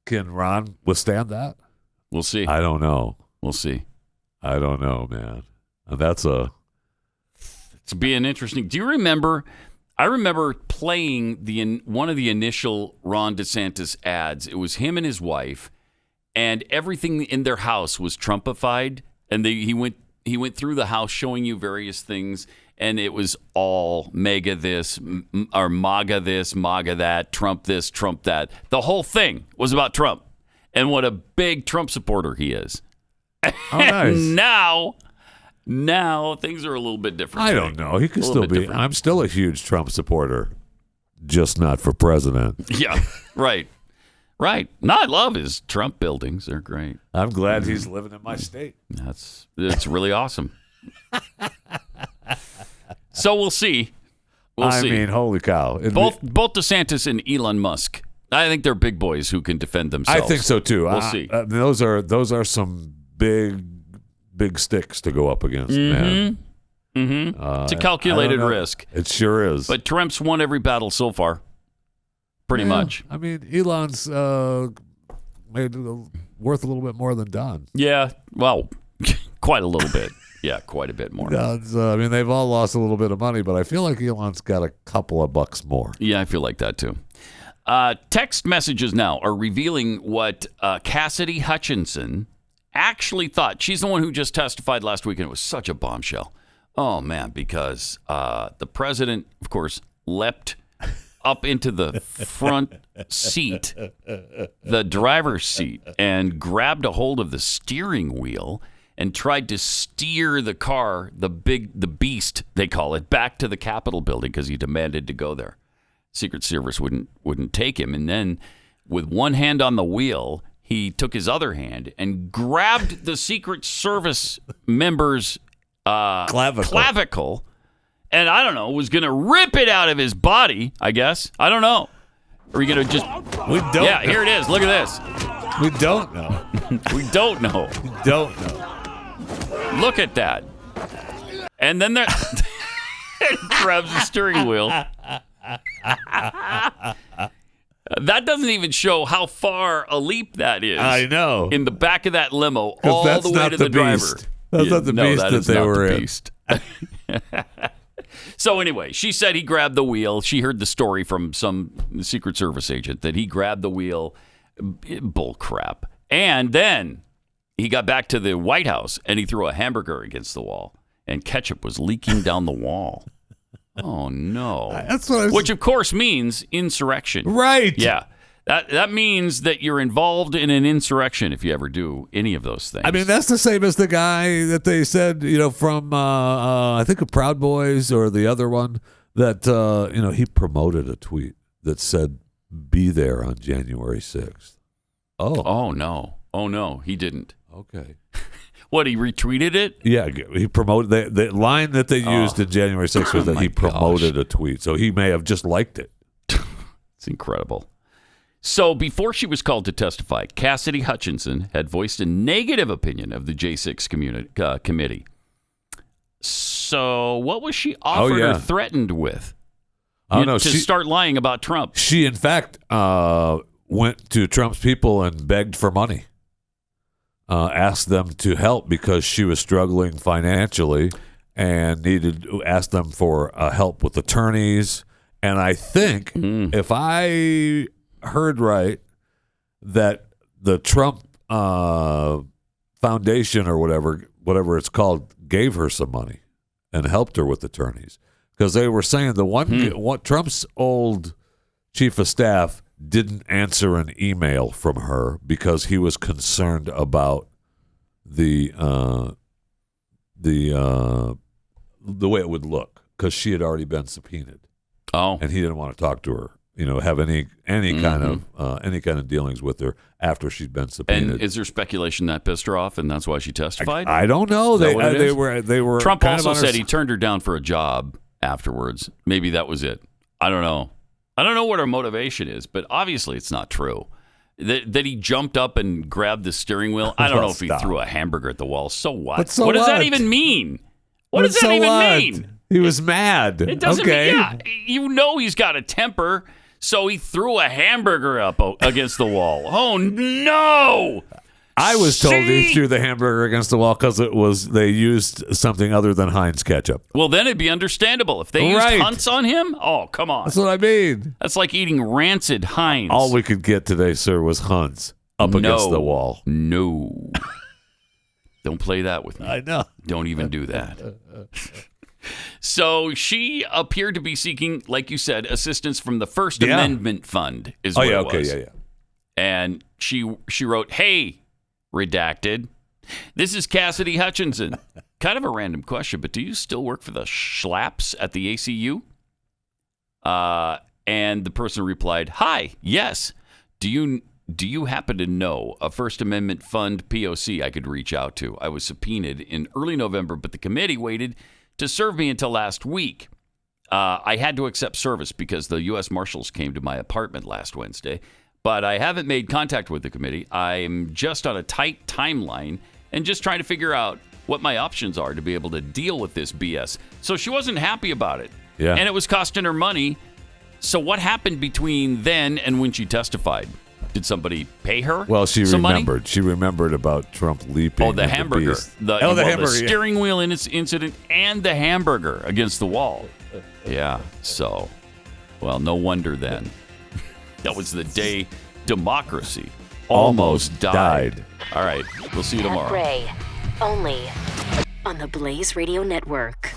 can Ron withstand that? We'll see. I don't know. We'll see. I don't know, man. And it's being interesting. Do you remember? I remember playing one of the initial Ron DeSantis ads. It was him and his wife, and everything in their house was Trumpified. And he went through the house showing you various things, and it was all MAGA this, or MAGA this, MAGA that, Trump this, Trump that. The whole thing was about Trump and what a big Trump supporter he is. Oh, nice. Now things are a little bit different. I don't know. He could still be. I'm still a huge Trump supporter, just not for president. Yeah, right. No, I love his Trump buildings. They're great. I'm glad he's living in my state. It's really awesome. So we'll see. I mean, holy cow. Both DeSantis and Elon Musk. I think they're big boys who can defend themselves. I think so too. We'll see. Those are some big sticks to go up against, man. Mm-hmm. It's a calculated risk. It sure is. But Trump's won every battle so far, pretty much. I mean, Elon's made worth a little bit more than Don. Yeah, well, quite a little bit. Yeah, quite a bit more. I mean, they've all lost a little bit of money, but I feel like Elon's got a couple of bucks more. Yeah, I feel like that too. Text messages now are revealing what Cassidy Hutchinson actually thought. She's the one who just testified last week, and it was such a bombshell. Oh, man, because the president, of course, leapt up into the front seat, the driver's seat, and grabbed a hold of the steering wheel and tried to steer the car, the beast, they call it, back to the Capitol building because he demanded to go there. Secret Service wouldn't take him. And then with one hand on the wheel, he took his other hand and grabbed the Secret Service member's clavicle, and I don't know, was going to rip it out of his body, I guess. I don't know. Are we going to just... We don't Yeah, know. here it is. Look at this. We don't know. We don't know. We don't know. Look at that. And then there... it grabs the steering wheel. That doesn't even show how far a leap that is. I know. In the back of that limo, all the way to the driver. That's not the beast that they were in. So anyway, she said he grabbed the wheel. She heard the story from some Secret Service agent that he grabbed the wheel. Bull crap. And then he got back to the White House and he threw a hamburger against the wall and ketchup was leaking down the wall. Oh, no. That's what I was... Which, of course, means insurrection. Right. Yeah. That means that you're involved in an insurrection if you ever do any of those things. I mean, that's the same as the guy that they said, from, I think, Proud Boys or the other one, that, he promoted a tweet that said, be there on January 6th. Oh, no. Oh, no, he didn't. Okay. What, he retweeted it? Yeah, he promoted the line that they used in January 6th was that he promoted a tweet. So he may have just liked it. It's incredible. So before she was called to testify, Cassidy Hutchinson had voiced a negative opinion of the J6 committee. So what was she offered or threatened with? To start lying about Trump. She, in fact, went to Trump's people and begged for money. Asked them to help because she was struggling financially and asked them for help with attorneys. And I think, if I heard right, that the Trump Foundation or whatever it's called gave her some money and helped her with attorneys. Because they were saying what Trump's old chief of staff didn't answer an email from her because he was concerned about the way it would look because she had already been subpoenaed. Oh, and he didn't want to talk to her. Have any kind of dealings with her after she'd been subpoenaed. And is there speculation that pissed her off, and that's why she testified? I don't know. They were. Trump also said he turned her down for a job afterwards. Maybe that was it. I don't know. I don't know what her motivation is, but obviously it's not true. That he jumped up and grabbed the steering wheel. I don't know if he threw a hamburger at the wall. So what? But so what does that even mean? What does that even mean? He was mad. It doesn't mean, he's got a temper, so he threw a hamburger up against the wall. Oh, no! I was told he threw the hamburger against the wall because they used something other than Heinz ketchup. Well, then it'd be understandable. If they used Hunt's on him, oh, come on. That's what I mean. That's like eating rancid Heinz. All we could get today, sir, was Hunt's up against the wall. No. Don't play that with me. I know. Don't even do that. So she appeared to be seeking, like you said, assistance from the First Amendment Fund is what it was. Yeah. And she wrote, "Hey, redacted, this is Cassidy Hutchinson. Kind of a random question, but do you still work for the schlaps at the ACU?" And the person replied, "Hi, yes. Do you happen to know a First Amendment Fund POC I could reach out to? I was subpoenaed in early November, but the committee waited to serve me until last week. I had to accept service because the U.S. Marshals came to my apartment last Wednesday, but I haven't made contact with the committee. I'm just on a tight timeline and just trying to figure out what my options are to be able to deal with this BS." So she wasn't happy about it. Yeah. And it was costing her money. So what happened between then and when she testified? Did somebody pay her? Well, she remembered. Money? She remembered about Trump leaping. Oh, the hamburger. The steering wheel incident and the hamburger against the wall. Yeah. So, well, no wonder then. That was the day democracy almost died. All right. We'll see you tomorrow. Pat Gray, only on the Blaze Radio Network.